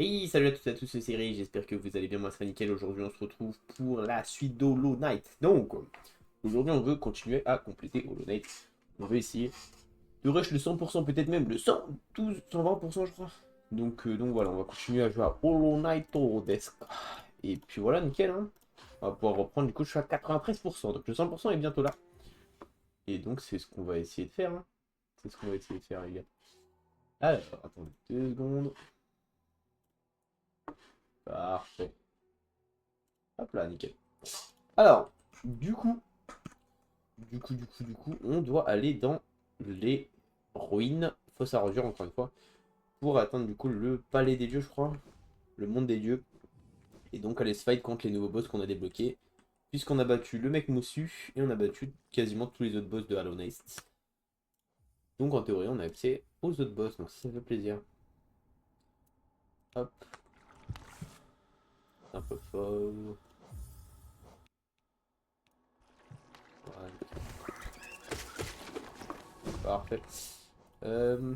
Hey, salut à toutes et à tous, c'est Cyril, j'espère que vous allez bien, moi c'est nickel. Aujourd'hui on se retrouve pour la suite d'Hollow Knight. Donc, aujourd'hui on veut continuer à compléter Hollow Knight. On veut essayer de rush le 100%, peut-être même le 112, 120% je crois. Donc voilà, on va continuer à jouer à Hollow Knight au desk. Et puis voilà, nickel, hein. On va pouvoir reprendre, du coup je suis à 93%, donc le 100% est bientôt là. Et donc c'est ce qu'on va essayer de faire, hein. C'est ce qu'on va essayer de faire les gars. Alors, attendez 2 secondes. Parfait. Hop là, nickel. Alors, du coup, on doit aller dans les ruines, fosse à ordures encore une fois, pour atteindre du coup le palais des dieux, je crois, le monde des dieux, et donc aller se fight contre les nouveaux boss qu'on a débloqués, puisqu'on a battu le mec moussu, et on a battu quasiment tous les autres boss de Hollow Knight. Donc en théorie, on a accès aux autres boss, donc ça fait plaisir. Hop, un peu fort. Voilà. Parfait. Euh...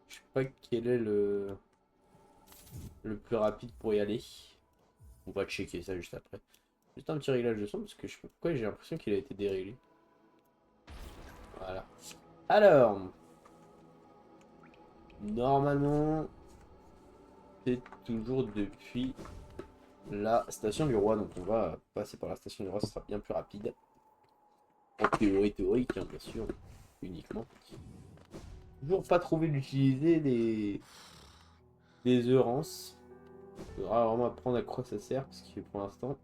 Je sais pas quel est le plus rapide pour y aller. On va checker ça juste après. Juste un petit réglage de son parce que je sais pas pourquoi j'ai l'impression qu'il a été déréglé. Voilà. Alors, normalement, c'est toujours depuis la station du roi. Donc on va passer par la station du roi, ce sera bien plus rapide. En théorie théorique, hein, bien sûr, uniquement. Toujours pas trouvé d'utiliser des errances. Faudra vraiment apprendre à quoi ça sert parce que pour l'instant,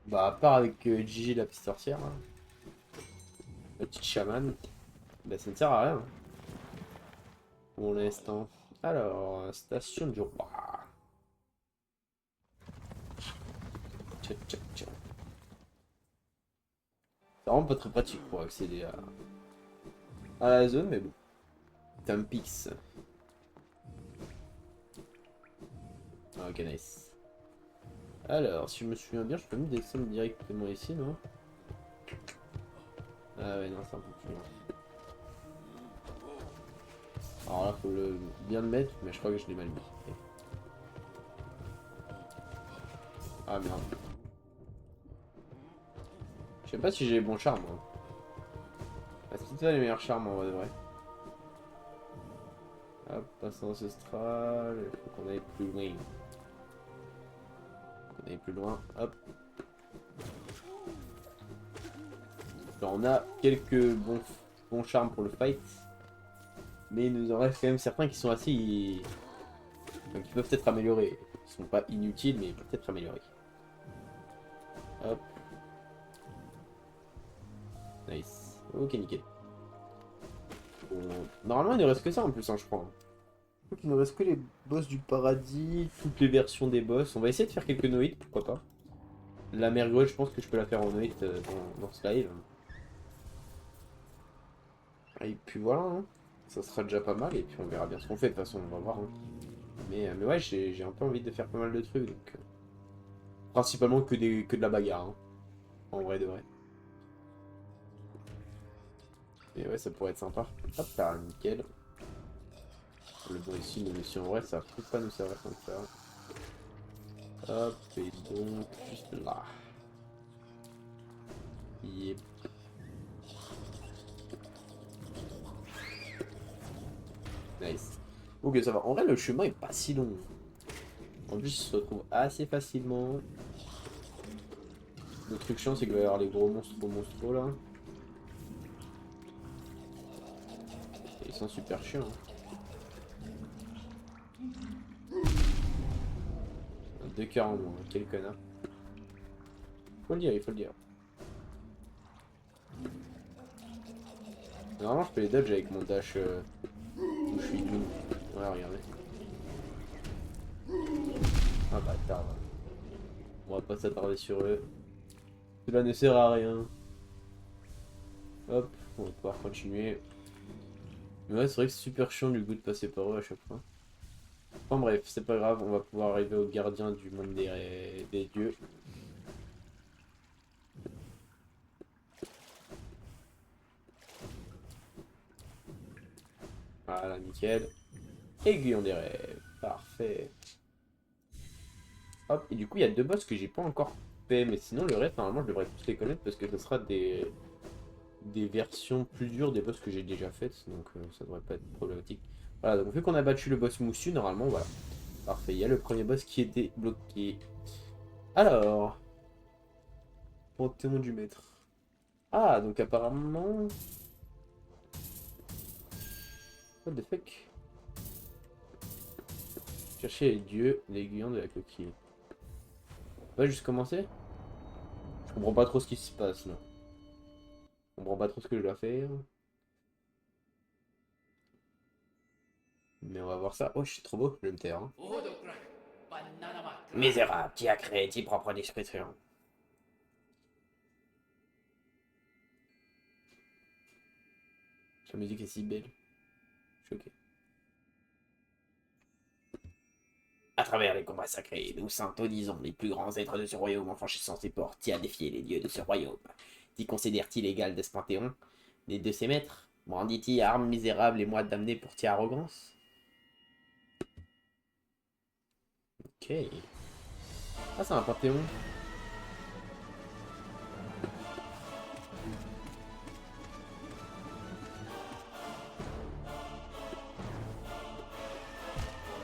bah à part avec Gigi la petite sorcière, hein, la petite chamane, bah ça ne sert à rien, hein, pour l'instant. Alors, station du roi. Tcha, tcha, tcha. C'est vraiment pas très pratique pour accéder à la zone, mais bon. Tampix. Ah, ok, nice. Alors, si je me souviens bien, je peux me descendre directement ici, non? Ah ouais, non, c'est un peu plus loin. Alors là, faut bien le mettre, mais je crois que je l'ai mal mis. Ah merde. Je sais pas si j'ai les bons charmes, moi. Ah, c'est ça les meilleurs charmes en vrai de vrai. Hop, passé ancestral. Il faut qu'on aille plus loin. On aille plus loin. Hop. Là, on a quelques bons charmes pour le fight. Mais il nous en reste quand même certains qui sont assez. Enfin, qui peuvent être améliorés. Ils sont pas inutiles, mais ils peuvent être améliorés. Hop. Nice. Ok, nickel. Bon, normalement, il ne reste que ça en plus, hein, je crois. Je crois qu'il ne reste que les boss du paradis, toutes les versions des boss. On va essayer de faire quelques noïds, pourquoi pas. La merguez, je pense que je peux la faire en noïd dans ce live. Et puis voilà, hein. Ça sera déjà pas mal, et puis on verra bien ce qu'on fait, de toute façon, on va voir, hein. Mais ouais, j'ai un peu envie de faire pas mal de trucs, donc... principalement que de la bagarre, hein, en vrai de vrai. Et ouais, ça pourrait être sympa. Hop là, nickel. Le bon ici, une mission en vrai, ça peut pas nous servir comme ça. Hop, et donc, juste là. Yep. Nice. Ok, ça va. En vrai, le chemin est pas si long. En plus, il se retrouve assez facilement. Le truc chiant, c'est qu'il va y avoir les gros monstres là. Et ils sont super chiants, hein. Deux cœurs en moins, quel connard. Faut le dire, il faut le dire. Normalement, je peux les dodge avec mon dash où je suis doux. Ouais, regardez. Ah bâtard. On va pas s'attarder sur eux. Cela ne sert à rien. Hop, on va pouvoir continuer. Mais ouais, c'est vrai que c'est super chiant du coup de passer par eux à chaque fois. Enfin bref, c'est pas grave, on va pouvoir arriver au gardien du monde des dieux. Voilà, nickel. Aiguillon des rêves. Parfait. Hop, et du coup, il y a deux boss que j'ai pas encore fait, mais sinon, le reste, normalement, je devrais tous les connaître parce que ce sera des versions plus dures des boss que j'ai déjà faites, donc ça devrait pas être problématique. Voilà, donc vu qu'on a battu le boss moussu, normalement, voilà. Parfait, il y a le premier boss qui était bloqué. Alors, Panthéon du Maître. Ah, donc apparemment... What the fuck? Chercher les dieux, l'aiguillon de la coquille. On va juste commencer? Je comprends pas trop ce qui se passe là. Je comprends pas trop ce que je dois faire. Mais on va voir ça. Oh, c'est trop beau, je vais me taire. Hein. Misérable, qui a créé tes propres descriptions. La musique est si belle. Choqué. À travers les combats sacrés, nous syntonisons les plus grands êtres de ce royaume en franchissant ses portes. Qui a défié les dieux de ce royaume? T'y considère-t-il égal de ce panthéon? Les de ses maîtres? Brandit-il armes misérables et moi d'amener pour ti arrogance? Ok. Ah, c'est un panthéon.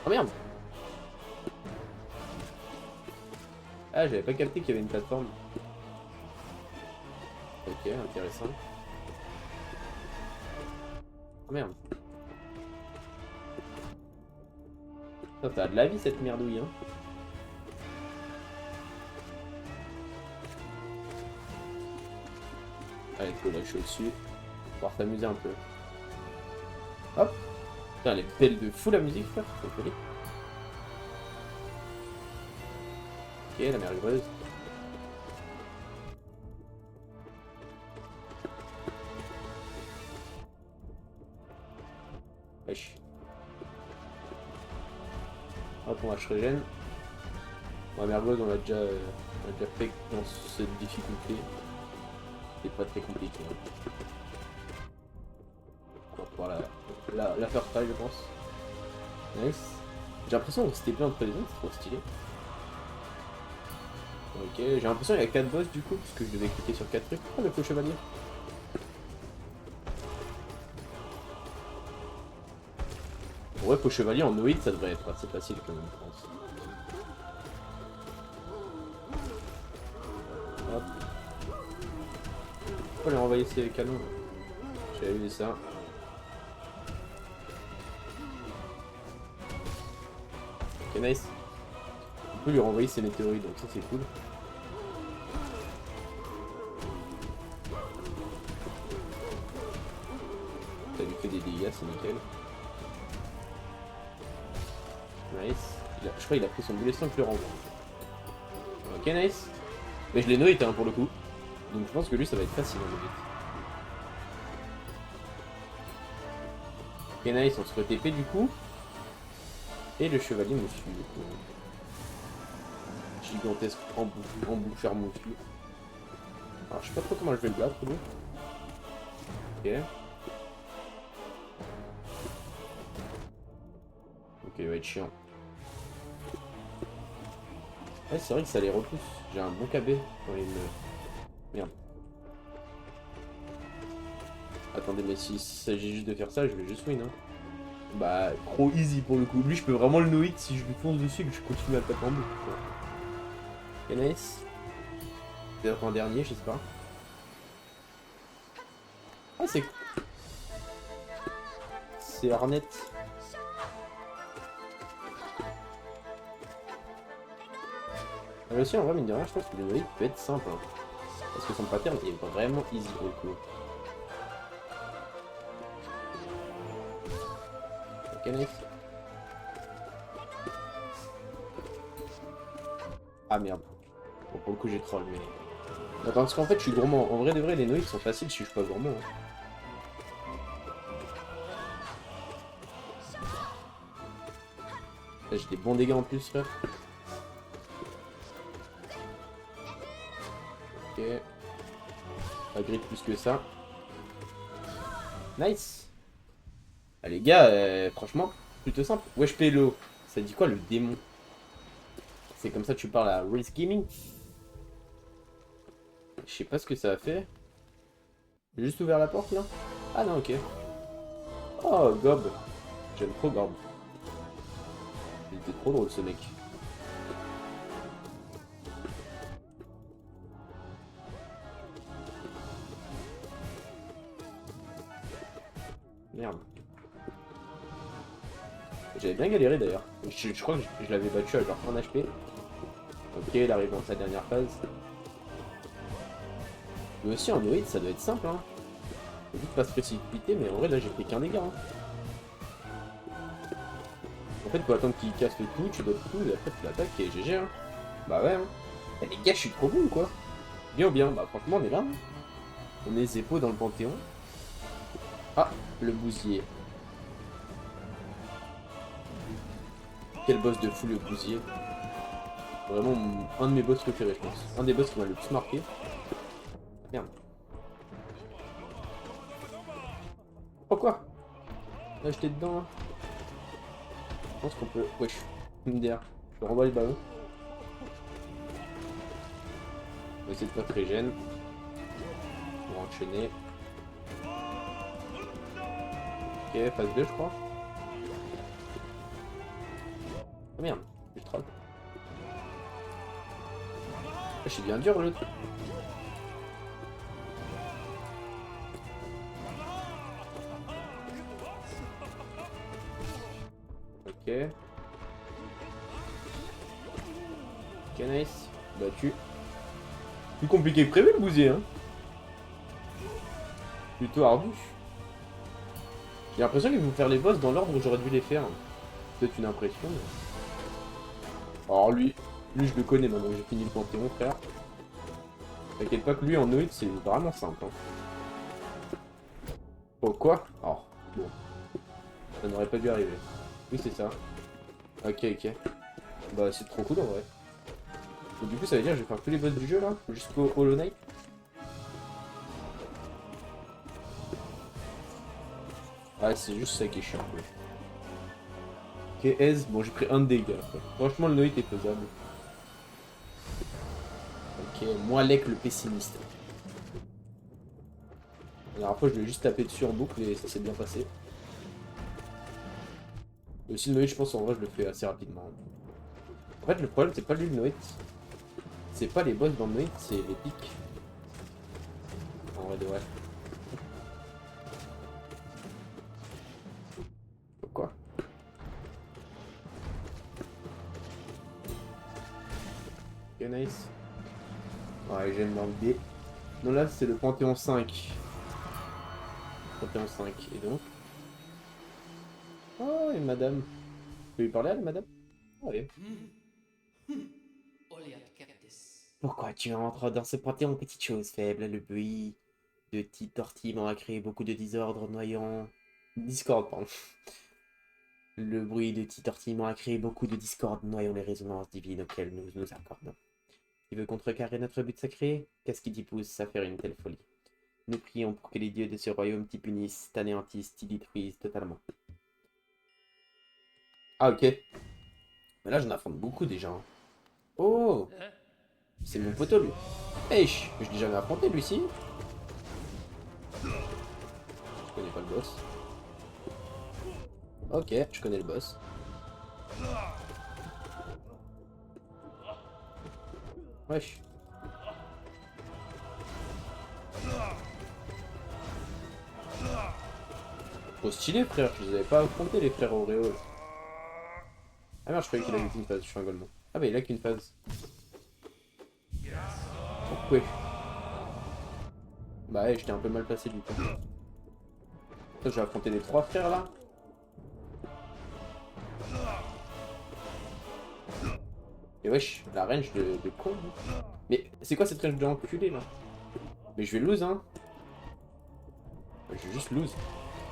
Oh merde! Ah, j'avais pas capté qu'il y avait une plateforme. Ok, intéressant. Oh merde. Ça a de la vie cette merdouille, hein. Allez, faut lâcher au-dessus. Pouvoir s'amuser un peu. Hop! Putain, elle est belle de fou la musique, frère. C'est joli. Ok, la mergueuse. Wesh. Hop, on va régène. La mergueuse, on l'a déjà fait dans cette difficulté. C'est pas très compliqué. Hein. On va pouvoir la faire taille, je pense. Nice. J'ai l'impression que c'était plein entre les autres, c'est trop stylé. Ok, j'ai l'impression qu'il y a 4 boss du coup, parce que je devais cliquer sur 4 trucs. Oh, le faux chevalier. Ouais, faux chevalier en noïde, ça devrait être assez facile quand même, je pense. Hop. On va lui renvoyer ses canons. J'avais vu ça. Ok, nice. On peut lui renvoyer ses météorites, donc ça c'est cool. Ça lui fait des dégâts, c'est nickel. Nice. Je crois qu'il a pris son boulet sans que je le renvoie. Ok, nice. Mais je l'ai noïde hein, pour le coup. Donc je pense que lui ça va être facile en noïde. Ok, nice, on se fait TP du coup. Et le chevalier me suit du coup. Gigantesque embouchure moussu. Alors je sais pas trop comment je vais le battre lui. Ok. Ok, il va être chiant. Ouais, c'est vrai que ça les repousse. J'ai un bon KB quand il me... Merde. Attendez, mais s'il s'agit juste de faire ça, je vais juste win. Hein. Bah, trop easy pour le coup. Lui, je peux vraiment le no-hit si je lui fonce dessus et que je continue à taper en boucle. Ok, nice. Peut-être en dernier, je sais pas. Ah, c'est... C'est Hornet. Ah, mais aussi, en vrai, mine de rien, je pense que le no-hit peut être simple. Hein. Parce que son pattern est vraiment easy pour le coup. Ok, nice. Ah merde. Bon, pour le coup, j'ai troll, mais... Attends, parce qu'en fait, je suis gourmand. En vrai de vrai, les noix sont faciles si je suis pas gourmand. Hein. Là, j'ai des bons dégâts en plus, frère. Ok. Pas grille plus que ça. Nice. Ah, les gars, franchement, Plutôt simple. Wesh Pélo. Ça dit quoi le démon? C'est comme ça que tu parles à Risk Gaming? Je sais pas ce que ça a fait. J'ai juste ouvert la porte là? Ah non, ok. Oh, Gob. J'aime trop Gob. Il était trop drôle ce mec. Merde. J'avais bien galéré d'ailleurs. Je crois que je l'avais battu à genre 1 HP. Ok, il arrive dans sa dernière phase. Mais aussi en Noïd, ça doit être simple, hein. Faut vite pas se précipiter, mais en vrai, là, j'ai pris qu'un dégât. Hein. En fait, faut attendre qu'il casse le tout, tu dois tout, et après tu l'attaques et GG. Hein. Bah ouais, hein. Eh, les gars, je suis trop bon, quoi. Bien ou bien? Bah franchement, on est là. Hein. On est Zeppo dans le Panthéon. Ah, le bousier. Quel boss de fou, le bousier. Vraiment, un de mes boss préférés, je pense. Un des boss qui m'a le plus marqué. Merde. Oh quoi? Là, j'étais dedans, là. Je pense qu'on peut... Wesh. MDR. Je renvoie les ballons. On va essayer de pas très gêne. Pour enchaîner. Ok, phase 2, je crois. Oh merde, je troll. Je suis bien dur, l'autre. Ok. Ok, nice. Battu. Plus compliqué que prévu le bousier, hein. Plutôt ardu. J'ai l'impression qu'ils vont faire les boss dans l'ordre où j'aurais dû les faire. Peut-être une impression. Mais... Alors lui je le connais maintenant que j'ai fini le Panthéon, frère. T'inquiète pas que lui en Noïd c'est vraiment simple. Hein. Oh quoi? Oh, bon. Ça n'aurait pas dû arriver. Oui c'est ça. Ok, ok. Bah c'est trop cool en vrai. Et du coup ça veut dire que je vais faire tous les boss du jeu là, jusqu'au Hollow Knight. Ah c'est juste ça qui est chiant. Quoi. Ok, Ez, bon j'ai pris un dégât. Quoi. Franchement le Noïd est faisable. Ok, moi Lek le pessimiste. La dernière fois je lui ai juste tapé dessus en boucle et ça s'est bien passé. Et aussi le Noïd je pense en vrai je le fais assez rapidement. En fait le problème c'est pas lui le Noïd. C'est pas les boss dans le Noïd, c'est les pics. En vrai de vrai. Pourquoi? Ok nice. Ouais j'aime dans le B. Non là c'est le Panthéon 5. Panthéon 5 et donc. Oh une madame. Tu peux lui parler à la madame? Allez. Pourquoi tu entres dans ce panthéon, petite chose faible? Le bruit de petites tortillements a créé beaucoup de désordre noyant... Discord, pardon. Le bruit de petits tortillements a créé beaucoup de discorde noyant les résonances divines auxquelles nous nous accordons. Tu veux contrecarrer notre but sacré? Qu'est-ce qui t'y pousse à faire une telle folie? Nous prions pour que les dieux de ce royaume t'y punissent, t'anéantissent, t'y détruisent totalement. Ah ok. Mais là j'en affronte beaucoup déjà. Hein. Oh! C'est mon poteau lui. Wesh! Je l'ai jamais affronté lui ci. Je connais pas le boss. Ok, je connais le boss. Wesh. Trop stylé frère, je les avais pas affrontés les frères Oreo. Ah merde, je croyais qu'il avait qu'une phase, je suis un golemon. Ah bah il a qu'une phase. Pourquoi? Bah ouais, j'étais un peu mal placé du coup. J'ai affronté les trois frères là. Et wesh, la range de con. Mais c'est quoi cette range de enculé là? Mais je vais lose hein. Je vais juste lose.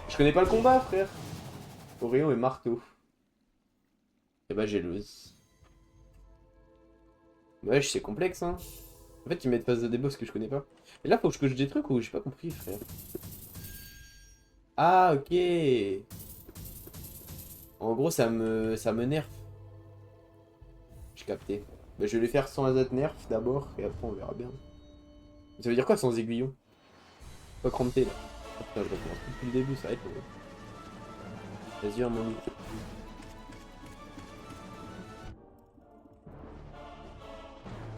Je connais pas le combat frère. Oreo et marteau. Et bah j'ai lose. Wesh, c'est complexe hein. En fait ils mettent face à des boss que je connais pas. Mais là faut que je coche des trucs ou j'ai pas compris frère. Ah ok. En gros, ça me nerf. J'ai capté. Bah, je vais les faire sans azat nerf d'abord, et après on verra bien. Ça veut dire quoi sans aiguillon? Pas crampé là. Oh, putain, je recommence tout depuis le début, ça va être long. Vas-y, mon loup.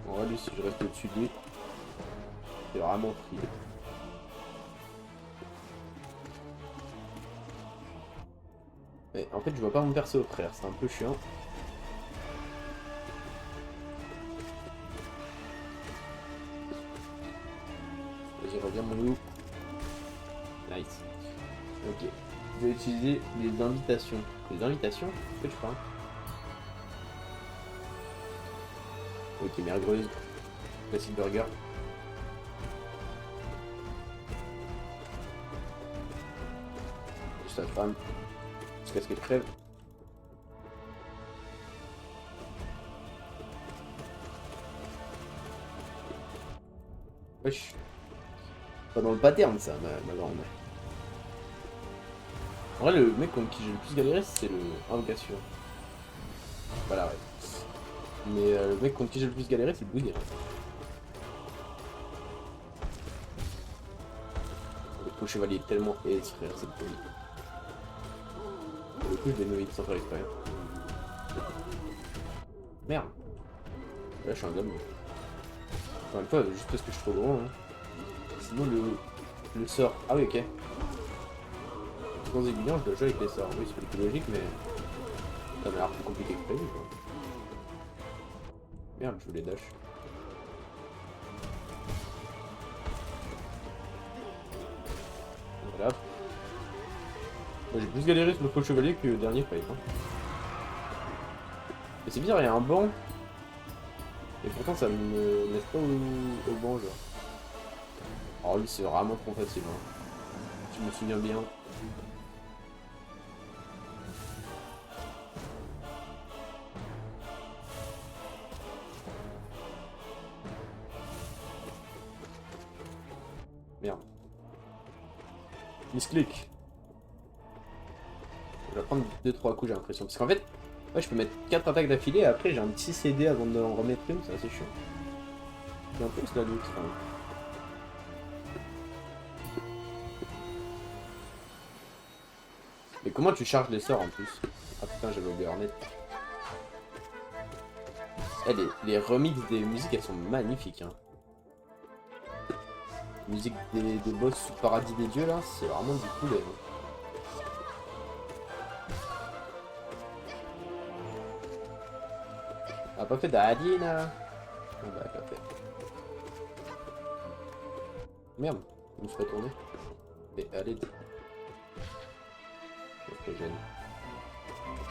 On va lui si je reste au-dessus de lui. C'est vraiment pris. Mais en fait, je vois pas mon perso, frère, c'est un peu chiant. Vas-y, reviens mon loup. Nice. Ok. Je vais utiliser les invitations. Les invitations? Que je parle? Ok, mergueuse. Classic burger. Juste sa femme. Jusqu'à ce qu'elle crève. Wesh. Pas dans le pattern ça, ma grande. En vrai, le mec contre qui j'ai le plus galéré, c'est le Invocation. Voilà, ouais. Mais le mec contre qui j'ai le plus galéré, c'est le Bouillir. Le faux chevalier est tellement aise, frère, c'est poli. Pour le coup, je l'ai noyé sans faire exprès. Merde. Là, je suis un gomme. Encore une fois, juste parce que je suis trop gros. Hein. Sinon, le sort. Ah oui, ok. Sans aiguillon, je dois jouer avec les sorts. Oui, c'est plus logique, mais ça m'a l'air plus compliqué que prévu. Quoi. Merde, je voulais dash. Voilà. Moi, j'ai plus galéré sur le faux chevalier que le dernier fight. Hein. Mais c'est bizarre, il y a un banc. Et pourtant, ça me laisse pas au banc, genre. Alors lui, c'est vraiment trop facile. Hein. Je me souviens bien. Merde. Misclick. Je vais prendre 2-3 coups, j'ai l'impression. Parce qu'en fait, ouais, je peux mettre 4 attaques d'affilée et après j'ai un petit CD avant d'en remettre une, c'est assez chiant. C'est un peu cela doute. Enfin. Mais comment tu charges les sorts en plus? Ah putain, j'avais oublié Hornet. Eh, les remixes des musiques, elles sont magnifiques. Hein. Musique des boss sous paradis des dieux là, c'est vraiment du poulet. Hein. Ah, pas fait d'alien là. Ah bah, pas fait. Merde, je me suis retourné. Mais allez. Ok, gêne.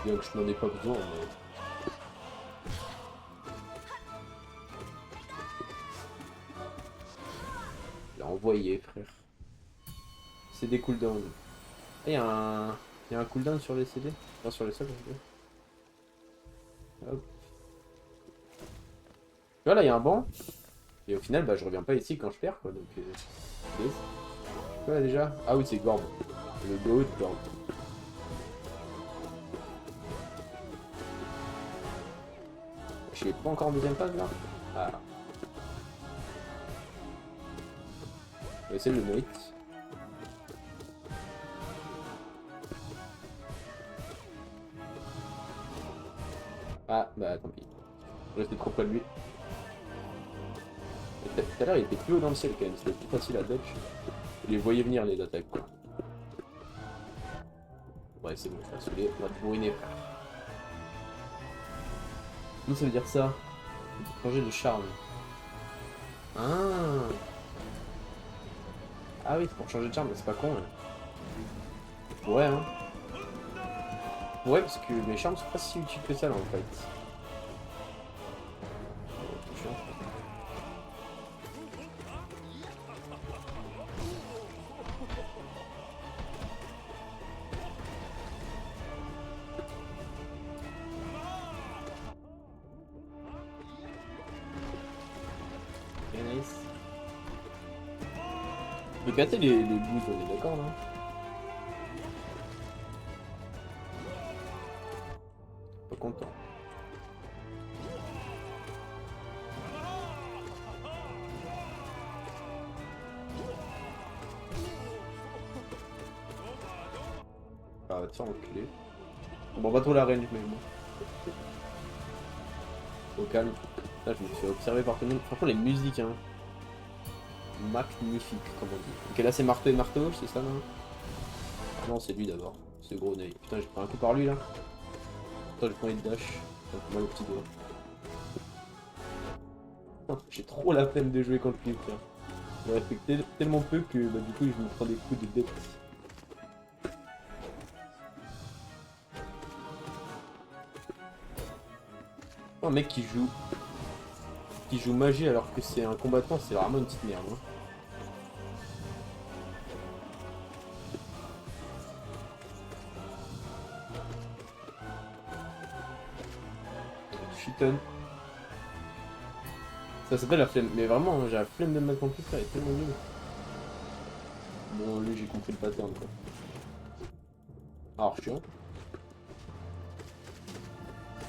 Bien que je n'en ai pas besoin, mais. Il a envoyé, frère. C'est des cooldowns. Il y a un cooldown sur les CD. Enfin, sur les sols, hop. Voilà, il y a un banc. Et au final, bah, je reviens pas ici quand je perds, quoi. Donc, quoi déjà? Ah oui, c'est Gorb. Le goat Gorb. Je suis pas encore en deuxième phase là. Ah. On va essayer de le mérite. Ah, bah tant pis. Je restais trop près de lui. Tout à l'heure, il était plus haut dans le ciel quand même. C'était plus facile à dodge. Je les voyais venir les attaques quoi. Ouais, c'est bon, je vais saouler. On va te bourriner, frère. Nous, ça veut dire ça. Changer de charme. Ah. Ah oui, c'est pour changer de charme, mais c'est pas con. Hein. Ouais, hein. Ouais, parce que mes charmes sont pas si utiles que ça là en fait. Bien nice. Je peux gâter les boosts, on est d'accord là? content. Ah, va te faire enculer. Bon, pas trop la reine, mais bon. Au calme. Là, je me suis observé par tout le monde. Franchement, les musiques, hein. Magnifique, comme on dit. Ok, là, c'est marteau et marteau, c'est ça, non? Ah non, c'est lui d'abord. Ce gros nœud. Putain, j'ai pris un coup par lui, là. Attends, j'ai pris une dash. Ça me fait mal au petit doigt. J'ai trop la peine de jouer contre lui, tiens. Je le respecte tellement peu que, bah, du coup, je me prends des coups de bête. Un mec qui joue magie alors que c'est un combattant, c'est vraiment une petite merde. Hein. Shiton. Ça s'appelle la flemme. Mais vraiment, hein, j'ai la flemme de me mettre en plus, ça est tellement nul. Bon, lui, j'ai compris le pattern, quoi. Alors, chiant.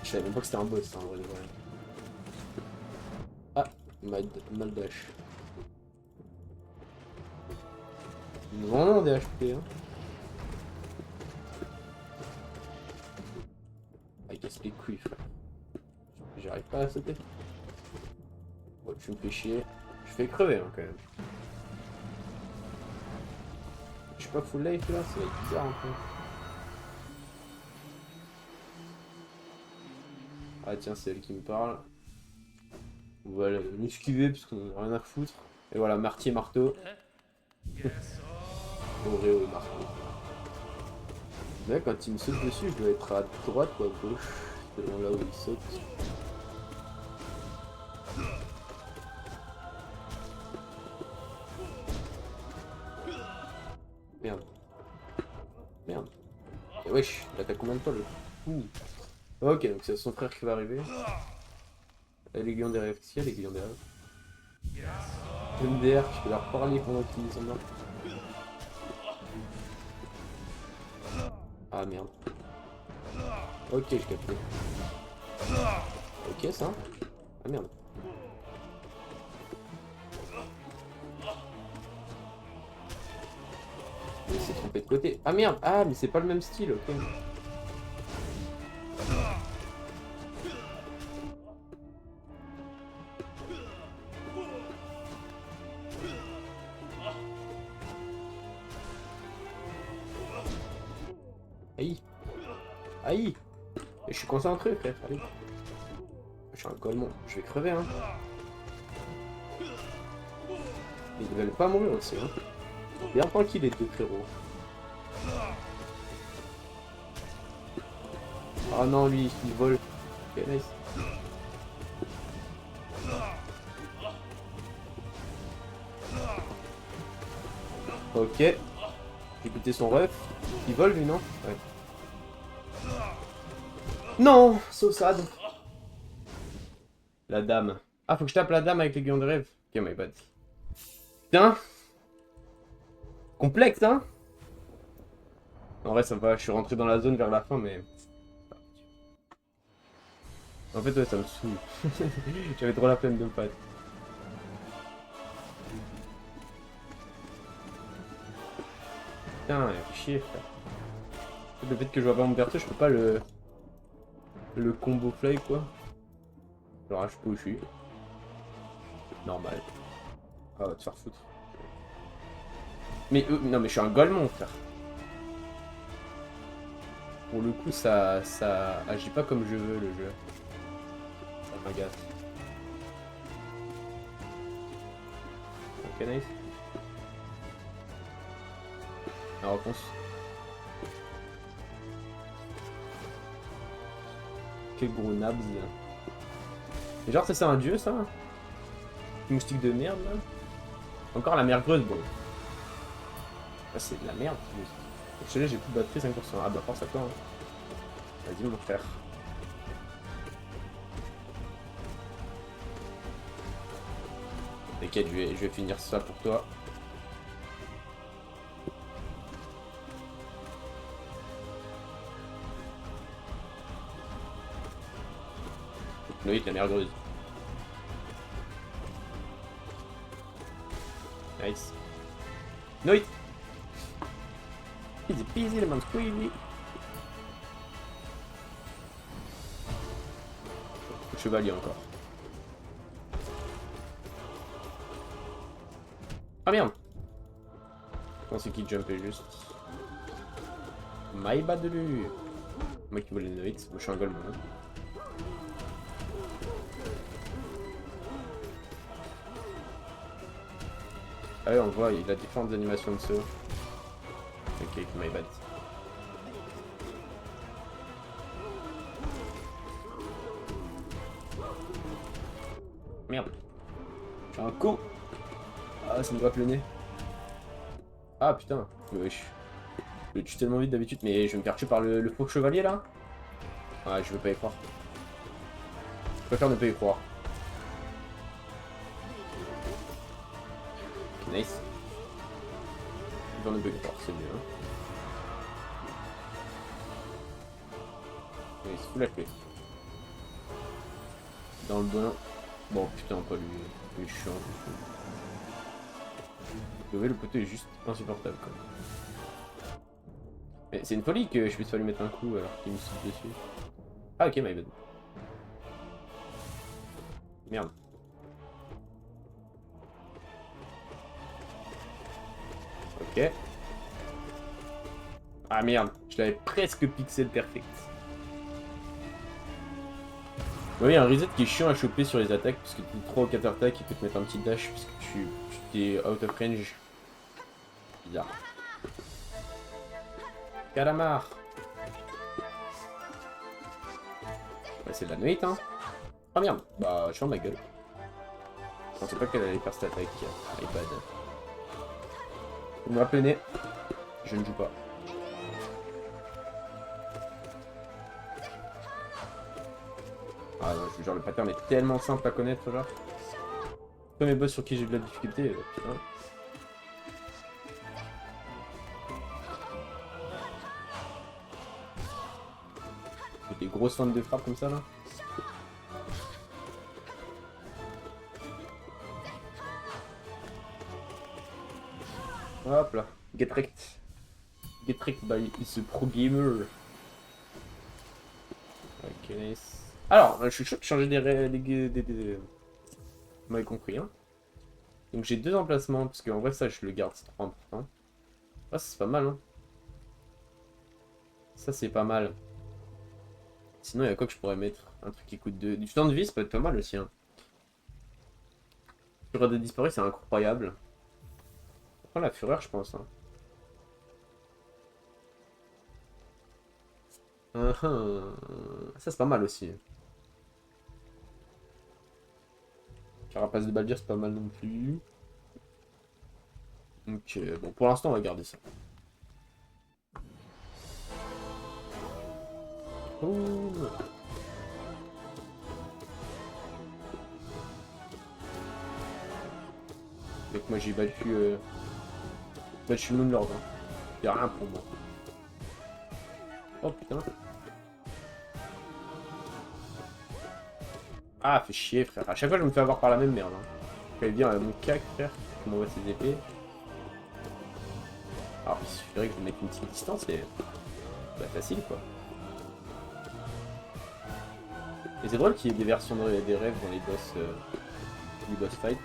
Je savais même pas que c'était un boss, hein, en vrai de vrai. Ah, Maldash. Vraiment des HP, hein. Ah, il casse les couilles, frère. J'arrive pas à sauter. Ouais, tu me fais chier. Je fais crever, hein, quand même. Je suis pas full life là, ça va être bizarre un peu. Ah tiens, c'est elle qui me parle. On va l'esquiver parce qu'on a rien à foutre. Et voilà, martier, marteau. Oreo et marteau. Là, quand il me saute dessus, je dois être à droite ou à gauche. Selon là où il saute. Merde. Merde. Et wesh, il attaque combien de fois le Ouh. Ok, donc c'est son frère qui va arriver. L'aiguillon des rêves. Qu'est-ce qu'il y a l'aiguillon des rêves? MDR, je peux leur parler pendant qu'ils sont là. Ah merde. Ok, j'ai capté. Ok, ça. Ah merde. Il s'est trompé de côté. Ah merde. Ah, mais c'est pas le même style, ok. Aïe. Aïe. Et je suis concentré, frère. Allez. Je suis un golemon. Je vais crever, hein. Mais ils veulent pas mourir aussi, hein. Bien tranquille, les deux frérots. Ah non, lui, il vole. Ok, nice. Ok. J'ai pété son ref. Il vole, lui, non? Ouais. Non, Saussade. La dame. Ah, faut que je tape la dame avec les guillons de rêve. Ok, my bad. Putain. Complexe, hein? En vrai, ça va. Je suis rentré dans la zone vers la fin, mais... En fait, ouais, ça me saoule. J'avais trop la peine de me battre. Putain, il fait chier, frère. Le fait que je vois pas mon perso, je peux pas le combo fly, quoi. Alors, je sais pas où je suis. Normal. Ah, va te faire foutre. Mais non, mais je suis un golemon, frère. Pour le coup, ça agit pas comme je veux, le jeu. Ça m'agace. Ok, nice. La réponse. Quel gros nabs. Et genre, ça c'est un dieu, ça? Moustique de merde, là. Encore la mergueuse, bon. Ah, c'est de la merde. Je sais, j'ai plus de batterie, 5%. Ah bah force à toi. Hein. Vas-y, mon frère. T'inquiète, je vais finir ça pour toi. Noït, la mergueuse. Nice. Noït. Easy peasy, lemon squeezy. Chevalier encore. Ah merde. Je pensais qu'il jumpait juste. My bad de lui. Moi qui voulais le Noït, moi je suis un golemon. Ah ouais, on voit, il a différentes animations de saut. Ok, my bad. Merde. Je suis un con. Ah, ça me gratte le nez. Ah putain. Wesh. Je le tue tellement vite d'habitude, mais je vais me faire tuer par le faux chevalier là. Ah, je veux pas y croire. Je préfère ne pas y croire. Ok, nice. Je vais ne pas y croire, c'est mieux. Hein. Il se fout la clé. Dans le bain. Bon, putain, pas lui. Il est chiant. Le poteau est juste insupportable quoi. Mais c'est une folie que je puisse pas lui mettre un coup alors qu'il me saute dessus. Ah ok, my bad. Merde. Ok. Ah merde, je l'avais presque pixel perfect. Oui, un reset qui est chiant à choper sur les attaques parce que tu 3 ou 4 attaques, il peut te mettre un petit dash parce que tu t'es out of range. Bizarre. Calamar. Ouais, c'est de la nuit, hein. Ah merde, bah je suis en ma gueule. Je pensais pas qu'elle allait faire cette attaque. iPad. Vous me rappelez, je ne joue pas. Ah non, je vous jure, le pattern est tellement simple à connaître, genre. Comme les boss sur qui j'ai de la difficulté, putain. Des grosses fentes de frappe comme ça, là. Hop là, get wrecked. Get wrecked by the pro gamer. Ok, nice. Alors, je suis chaud de changer Vous m'avez compris, hein. Donc j'ai 2 emplacements, parce qu'en vrai, ça, je le garde, c'est trop important. Ah, c'est pas mal, hein. Ça, c'est pas mal. Sinon, il y a quoi que je pourrais mettre? Un truc qui coûte 2. Du temps de vie, ça peut être pas mal aussi, hein. Fureur de disparu, c'est incroyable. Après, la fureur, je pense, hein. Ça, c'est pas mal aussi. Carapace de Baldir, c'est pas mal non plus. Donc, bon, pour l'instant, on va garder ça. Oh. Donc, moi, j'ai battu Moonlord. Hein. Y'a rien pour moi. Oh putain. Ah, fait chier, frère. À chaque fois, je me fais avoir par la même merde. Hein. Fallait dire mon cac, frère, qui m'envoie ses épées. Alors, il suffirait que je mette une petite distance et. Bah, facile, quoi. Et c'est drôle qu'il y ait des versions des rêves dans les boss. Du boss fight.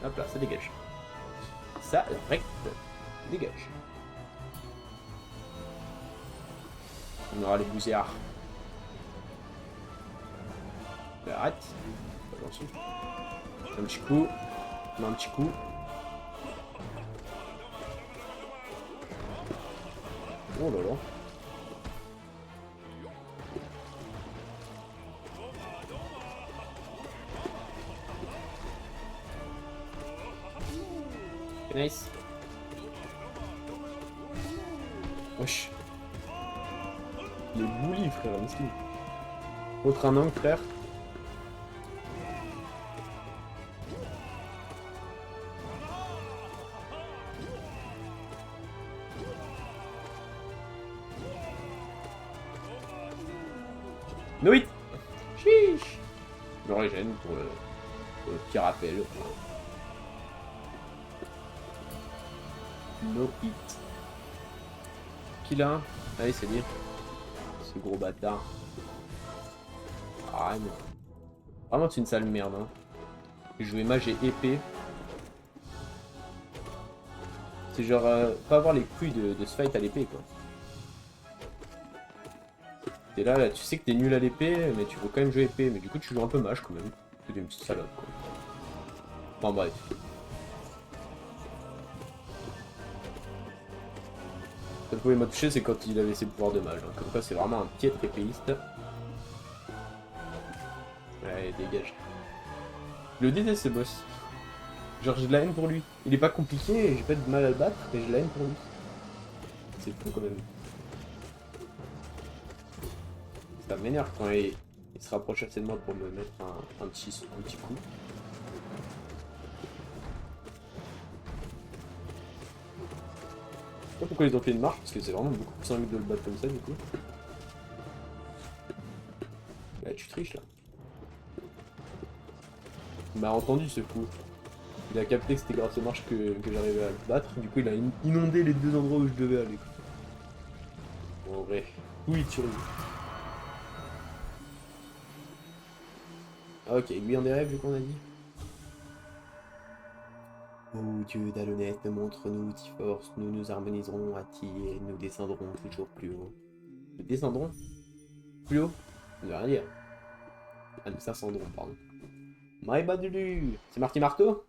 Hop là, ça dégage. Ça, direct, dégage. On aura les bousiards. Arrête. Un petit coup. Un petit coup. Oh là là. Okay, nice. Wesh. Les boulis, frère, miskin. Autre un angle, frère. No hit. Chiche. me régène pour le petit rappel. No hit. Qui l'a? Allez, c'est dire. Ce gros bâtard. Ah non. Vraiment, c'est une sale merde. Hein. Jouer mage et épée. C'est genre pas avoir les couilles de se fight à l'épée quoi. T'es là, tu sais que t'es nul à l'épée, mais tu veux quand même jouer épée. Mais du coup, tu joues un peu mage quand même. C'est une petite salope quoi. Enfin bref. Le premier m'a touché, c'est quand il avait ses pouvoirs de mage. Hein. Comme quoi, c'est vraiment un piètre épéiste. Allez, dégage. Je le déteste ce boss. Genre, j'ai de la haine pour lui. Il est pas compliqué, j'ai pas de mal à le battre, mais j'ai de la haine pour lui. C'est fou quand même. Ça m'énerve quand il se rapproche assez de moi pour me mettre un petit coup. Je sais pas pourquoi ils ont fait une marche, parce que c'est vraiment beaucoup plus simple de le battre comme ça du coup. Bah tu triches là. Il m'a entendu ce coup. Il a capté que c'était grâce aux marches que j'arrivais à le battre, du coup il a inondé les deux endroits où je devais aller. Bon, en vrai, oui, tu rigoles. Ah, ok, lui en des rêves vu qu'on a dit. Oh Dieu d'Alonette, montre-nous tes forces, nous nous harmoniserons à ti et nous descendrons toujours plus haut. Nous descendrons plus haut? Ça ne veut rien dire. Ah, nous ascendrons, pardon. My bad Lulu. C'est Marty Marteau?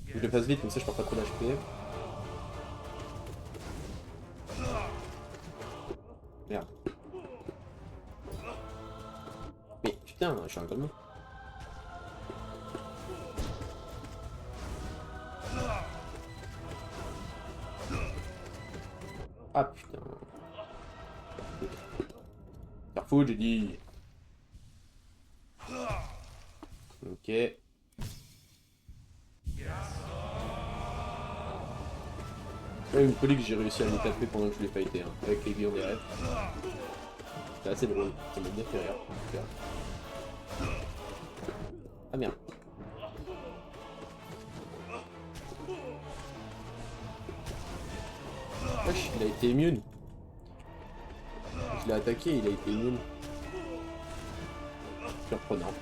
Je le fasse vite, comme ça je perds pas trop d'HP. Merde. Mais putain, je suis un golemon. Ah putain. Carrefour, j'ai dit. Ok. C'est une folie que j'ai réussi à les taper pendant que je l'ai fighté, hein, avec les guillons des rêves. C'est assez drôle, ça m'a bien fait rire. Ah merde. Wesh, il a été immune. Je l'ai attaqué, il a été immune. Surprenant.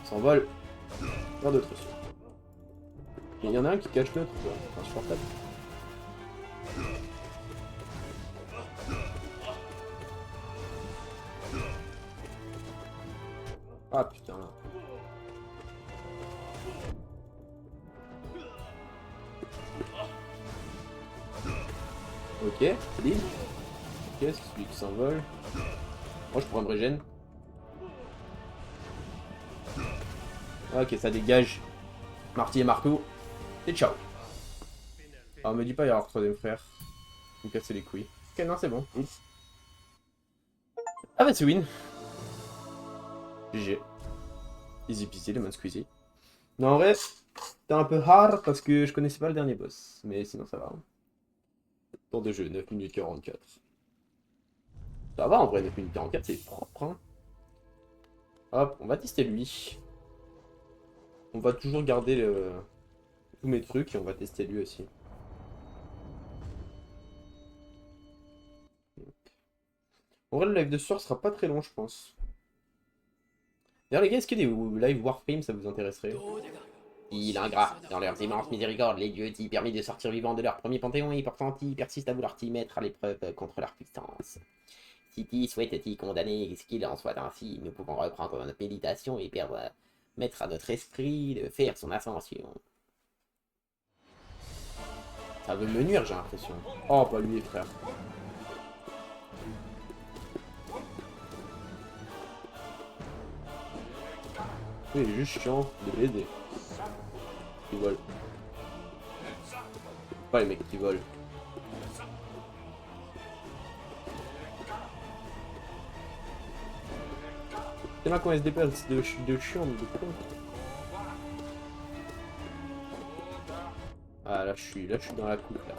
S'envole. Vers d'autres cieux. Il y en a un qui cache l'autre, c'est insupportable. Ah putain. Ok, Lille. Ok, c'est celui qui s'envole. Moi je pourrais me régène. Ok, ça dégage. Marty et marteau. Et ciao. Ah, me dis pas, il y aura un troisième frère. Me casser les couilles. Ok, non, c'est bon. Ah bah, c'est win. GG. Easy peasy, lemon squeezy. Non, en vrai, c'était un peu hard parce que je connaissais pas le dernier boss. Mais sinon, ça va. Temps de jeu, 9 minutes 44. Ça va en vrai, 9 minutes 44, c'est propre. Hein. Hop, on va tester lui. On va toujours garder tous mes trucs et on va tester lui aussi. En vrai, le live de ce soir sera pas très long, je pense. D'ailleurs, les gars, est-ce que des live Warframe, ça vous intéresserait? Il ingrat, dans leurs immenses miséricordes, les dieux t'y permis de sortir vivant de leur premier panthéon et pourtant ils persistent à vouloir t'y mettre à l'épreuve contre leur puissance. Si t'y souhaites t'y condamner, ce qu'il en soit ainsi, nous pouvons reprendre notre méditation et permettre à notre esprit de faire son ascension. Ça veut me nuire, j'ai l'impression. Oh, pas lui, frère. Il est juste chiant de baiser. Qui vole. Pas les mecs qui volent. C'est là quand elle se déplace de chiant, de con. Ah là je suis dans la coupe là.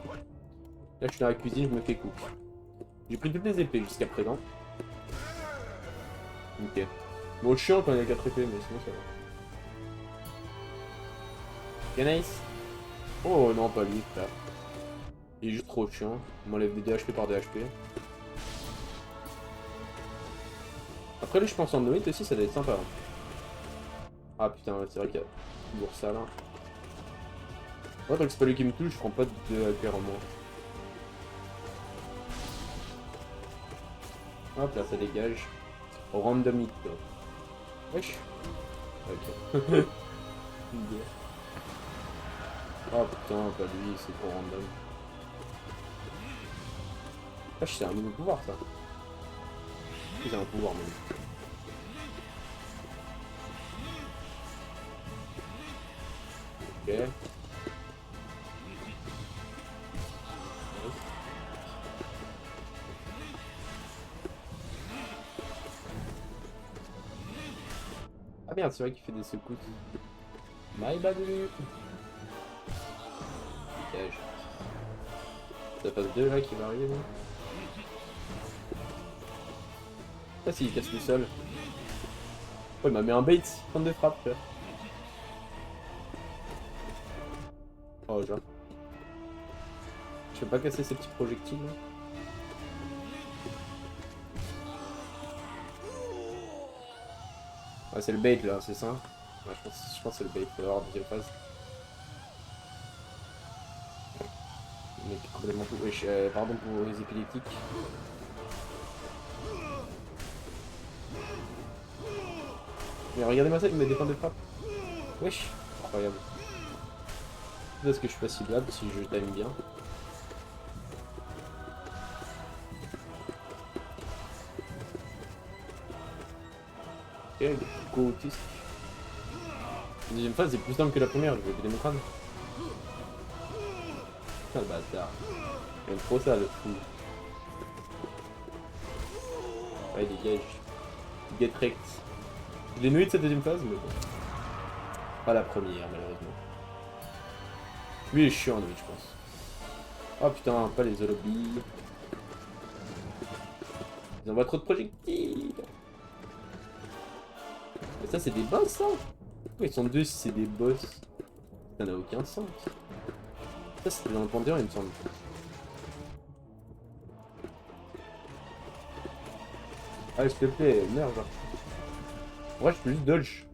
Là je suis dans la cuisine, je me fais coupe. J'ai pris toutes les épées jusqu'à présent. Ok. Bon, chiant quand il y a 4 épées, mais sinon ça va. Ok, nice. Oh non, pas lui, frère. Il est juste trop chiant. Il m'enlève des DHP par DHP. Après, lui, je pense en Noït aussi, ça doit être sympa. Hein. Ah putain, c'est vrai qu'il y a toujours ça là. Ouais, tant que c'est pas lui qui me touche, je prends pas de HP en moins. Hop là, ça dégage. Random hit. Wesh. Ok. Oh putain, pas lui, c'est trop random. Wesh, c'est un nouveau pouvoir ça. C'est un pouvoir même. Ok. Ah merde, c'est vrai qu'il fait des secousses. My bad. Dégage. Ça passe 2 là qui va arriver là. Ah si, il casse le sol. Oh, il m'a mis un bait, fin de frappe. Frère. Oh, genre. Je peux pas casser ces petits projectiles là. Ah, c'est le bait là, c'est ça? Ouais, je pense que c'est le bait, faut avoir deuxième phase. Mec, complètement fou. Wesh, pardon pour les épileptiques. Mais regardez-moi ça, il me défend de frappe. Wesh, incroyable. Est-ce que je suis pas ciblable si je time bien? Ok, go autiste. La deuxième phase est plus simple que la première, je vais vider mon crâne. Putain le bâtard. Il aime trop ça le fou. Ouais, dégage. Get wrecked. Je l'ai noué de cette deuxième phase, mais bon. Pas la première, malheureusement. Lui, il est chiant, lui, je pense. Oh putain, pas les holobies. Ils envoient trop de projectiles. Mais ça, c'est des boss, ça? Pourquoi ils sont deux si c'est des boss? Ça n'a aucun sens. Ça, c'était dans le Panthéon, il me semble. Ah, s'il te plaît, merde. Ouais, je peux juste dodge.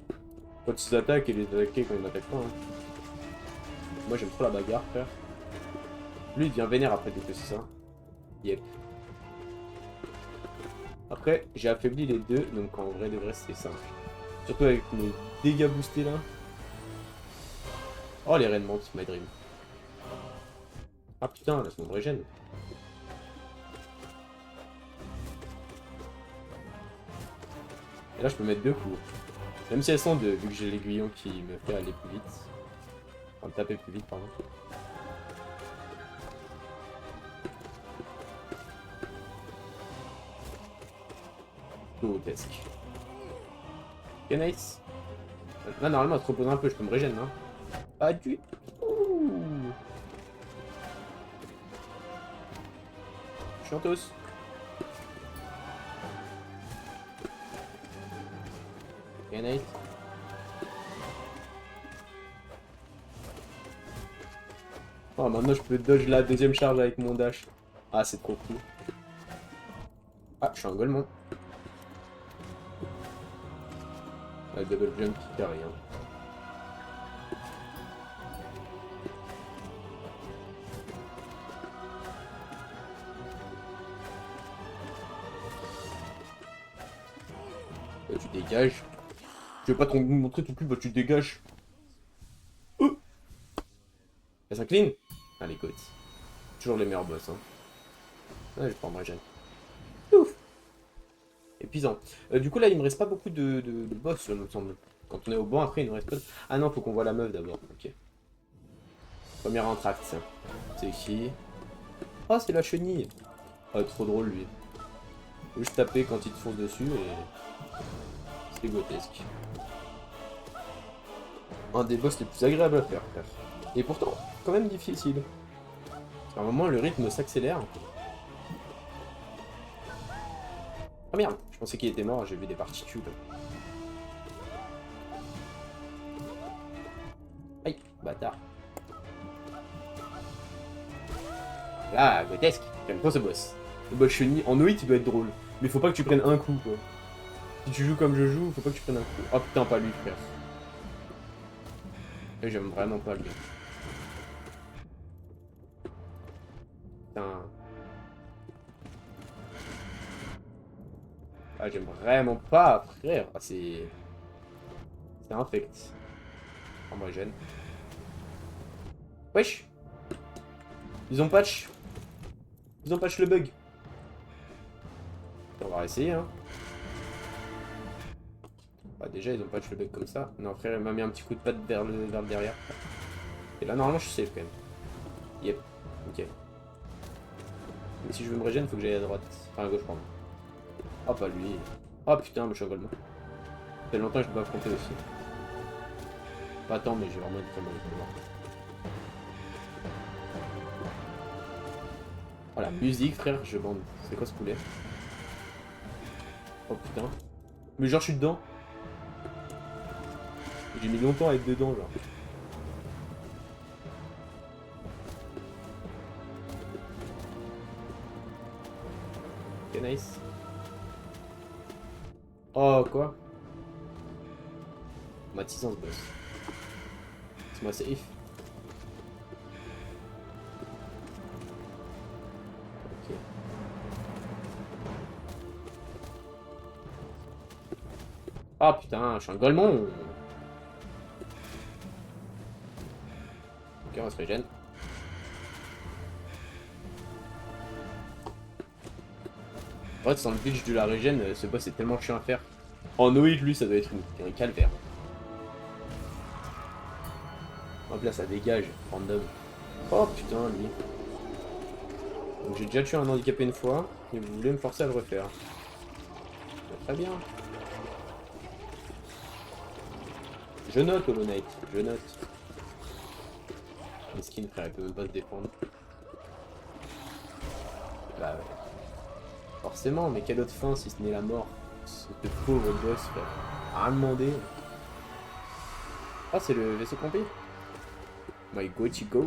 Quand ils attaquent et les attaquer quand ils m'attaquent pas. Hein. Moi, j'aime trop la bagarre, frère. Lui, il devient vénère après dès que c'est ça. Yep. Après, j'ai affaibli les deux, donc en vrai de vrai, c'est simple. Surtout avec mes dégâts boostés là. Oh, les reines montent, my dream. Ah putain, laisse-moi me régène. Et là, je peux mettre 2 coups. Même si elles sont 2, vu que j'ai l'aiguillon qui me fait aller plus vite. Enfin, taper plus vite, pardon. Grotesque. Ok, nice. Là, normalement, elle se repose un peu, je peux me régénérer, hein. Pas du tout. Chantos. Ok, nice. Oh, maintenant, je peux dodge la deuxième charge avec mon dash. Ah, c'est trop cool. Ah, je suis un golemon. Ah, double jump qui carry, hein. Bah, tu dégages. Tu veux pas te montrer ton cul, bah tu dégages. Et ça clean. Allez, écoute. Toujours les meilleurs boss, hein. Ouais, je prends régène. Ouf. Épuisant. Du coup, là, il me reste pas beaucoup de boss, il me semble. Quand on est au banc, après, il nous reste pas de... Ah non, faut qu'on voit la meuf d'abord. Ok. Premier entracte, tiens. C'est ici. Oh, c'est la chenille. Oh, trop drôle, lui. Faut juste taper quand il te fonce dessus et... C'est grotesque. Un des boss les plus agréables à faire, frère. Et pourtant, quand même difficile. À un moment, le rythme s'accélère. Oh merde, je pensais qu'il était mort, j'ai vu des particules. Aïe, bâtard. Là, grotesque. J'aime trop ce boss. Le boss chenille, en OIT il doit être drôle. Mais faut pas que tu prennes un coup quoi. Si tu joues comme je joue, faut pas que tu prennes un coup. Oh putain, pas lui frère. Et j'aime vraiment pas lui. Putain. Ah, j'aime vraiment pas, frère. Ah, c'est... C'est infect. Oh, moi, gêne. Wesh. Ils ont patch. Ils ont patch le bug. On va essayer, hein. Bah, déjà, ils ont patch le bug comme ça. Non, frère, il m'a mis un petit coup de patte vers le derrière. Et là, normalement, je suis safe, quand même. Yep. Ok. Mais si je veux me régénérer, faut que j'aille à droite. Enfin, à gauche, pardon. Oh, pas lui. Oh, putain, mais je suis en golemon. Ça fait longtemps que je peux affronter aussi. Pas tant, mais j'ai vraiment une très mauvaise mémoire. Oh, la musique, frère, je bande. C'est quoi ce poulet? Oh, putain. Mais genre, je suis dedans. J'ai mis longtemps à être dedans, genre. Ok, nice. Oh, quoi? Matisant ce boss. C'est moi safe. Ok. Ah putain, je suis un golemon. Ok, on se régène. En fait, sans le glitch de la régène, ce boss est tellement chiant à faire. En OIT, lui, ça doit être un calvaire. Hop là, ça dégage, random. Oh putain, lui. Donc j'ai déjà tué un handicapé une fois, et vous voulez me forcer à le refaire. Très bien. Je note, Hollow Knight, je note. Mesquine, frère, il peut même pas se défendre. Bah ouais. Forcément, mais quelle autre fin si ce n'est la mort? Ce pauvre boss, frère. Rien demandé. Ah, c'est le vaisseau complet. My goatee goats.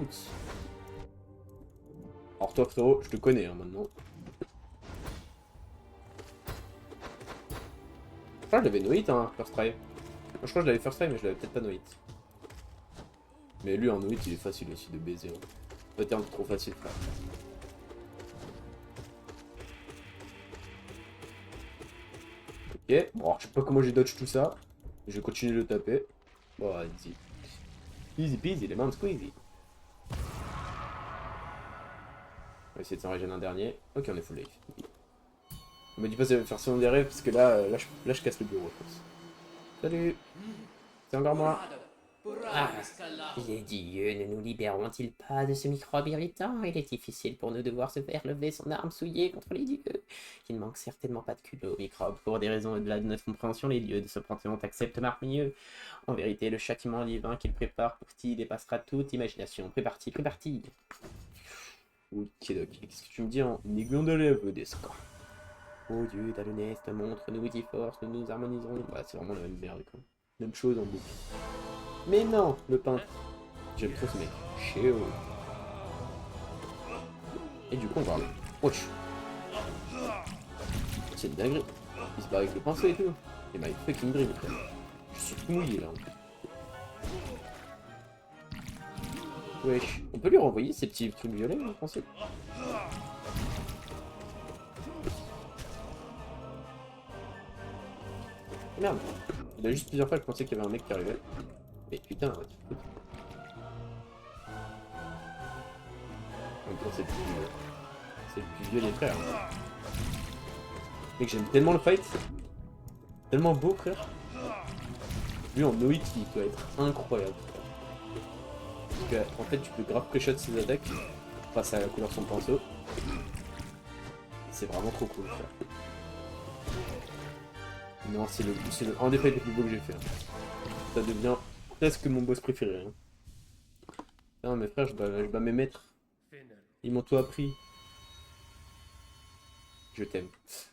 Alors toi, frérot, je te connais hein, maintenant. Je crois que je l'avais no hit, hein, first try. Moi, je crois que je l'avais first try, mais je l'avais peut-être pas no hit. Mais lui, en no hit, il est facile aussi de baiser. Hein. Pattern trop facile, frère. Ok, bon, alors, je sais pas comment j'ai dodge tout ça. Je vais continuer de le taper. Bon, easy. Easy peasy, les mains squeezy. On va essayer de s'en régénérer un dernier. Ok, on est full life. On me dit pas de faire son derrière parce que là, je casse le bureau, je pense. Salut. C'est encore moi. Ah, les dieux ne nous libéreront-ils pas de ce microbe irritant? Il est difficile pour nous de voir se faire lever son arme souillée contre les dieux. Il ne manque certainement pas de culot au microbe. Pour des raisons au-delà de notre compréhension, les dieux de ce panthéon acceptent marmieux. En vérité, le châtiment divin qu'il prépare pour qui dépassera toute imagination. Préparti, préparti. Ok, ok. Qu'est-ce que tu me dis en aiguillon de lèvres des scores? Oh Dieu, Taloneste, montre, nous y force, nous nous harmoniserons. Bah, c'est vraiment la même merde, quoi. Même chose en boucle. Mais non, le peintre. J'aime trop ce mec. Chéo. Et du coup, on va... Wesh. C'est une dinguerie. Il se bat avec le pinceau et tout. Et my fucking dream, frère. Je suis tout mouillé, là. Wesh. On peut lui renvoyer ces petits trucs violets, vous pensez? Merde. Il a juste plusieurs fois que je pensais qu'il y avait un mec qui arrivait. Mais putain, ouais. En même temps, c'est le plus vieux des frères. Mec, j'aime tellement le fight. Tellement beau, frère. Lui, en no-hit, il doit être incroyable. Parce que, en fait, tu peux grave pré-shot ses attaques grâce à la couleur de son pinceau. C'est vraiment trop cool, frère. Non, c'est un des fights les plus beaux que j'ai fait. Hein. Ça devient presque mon boss préféré. Hein. Non, mes frères, je bats mes maîtres. Ils m'ont tout appris. Je t'aime.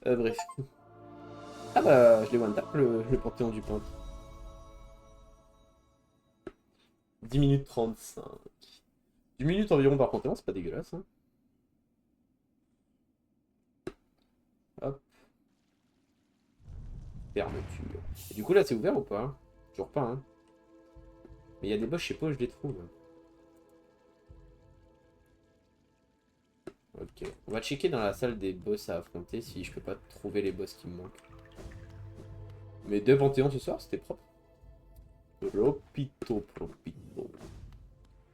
Bref. Ah bah, je l'ai one tap le Panthéon du Peintre. 10 minutes 35. 10 minutes environ par Panthéon, c'est pas dégueulasse. Hein. Hop, fermeture. Et du coup là c'est ouvert ou pas? Toujours pas, hein. Mais il y a des boss, je sais pas où je les trouve. Ok, on va checker dans la salle des boss à affronter si je peux pas trouver les boss qui me manquent. Mais 2 Panthéons ce soir, c'était propre. Propito, propito.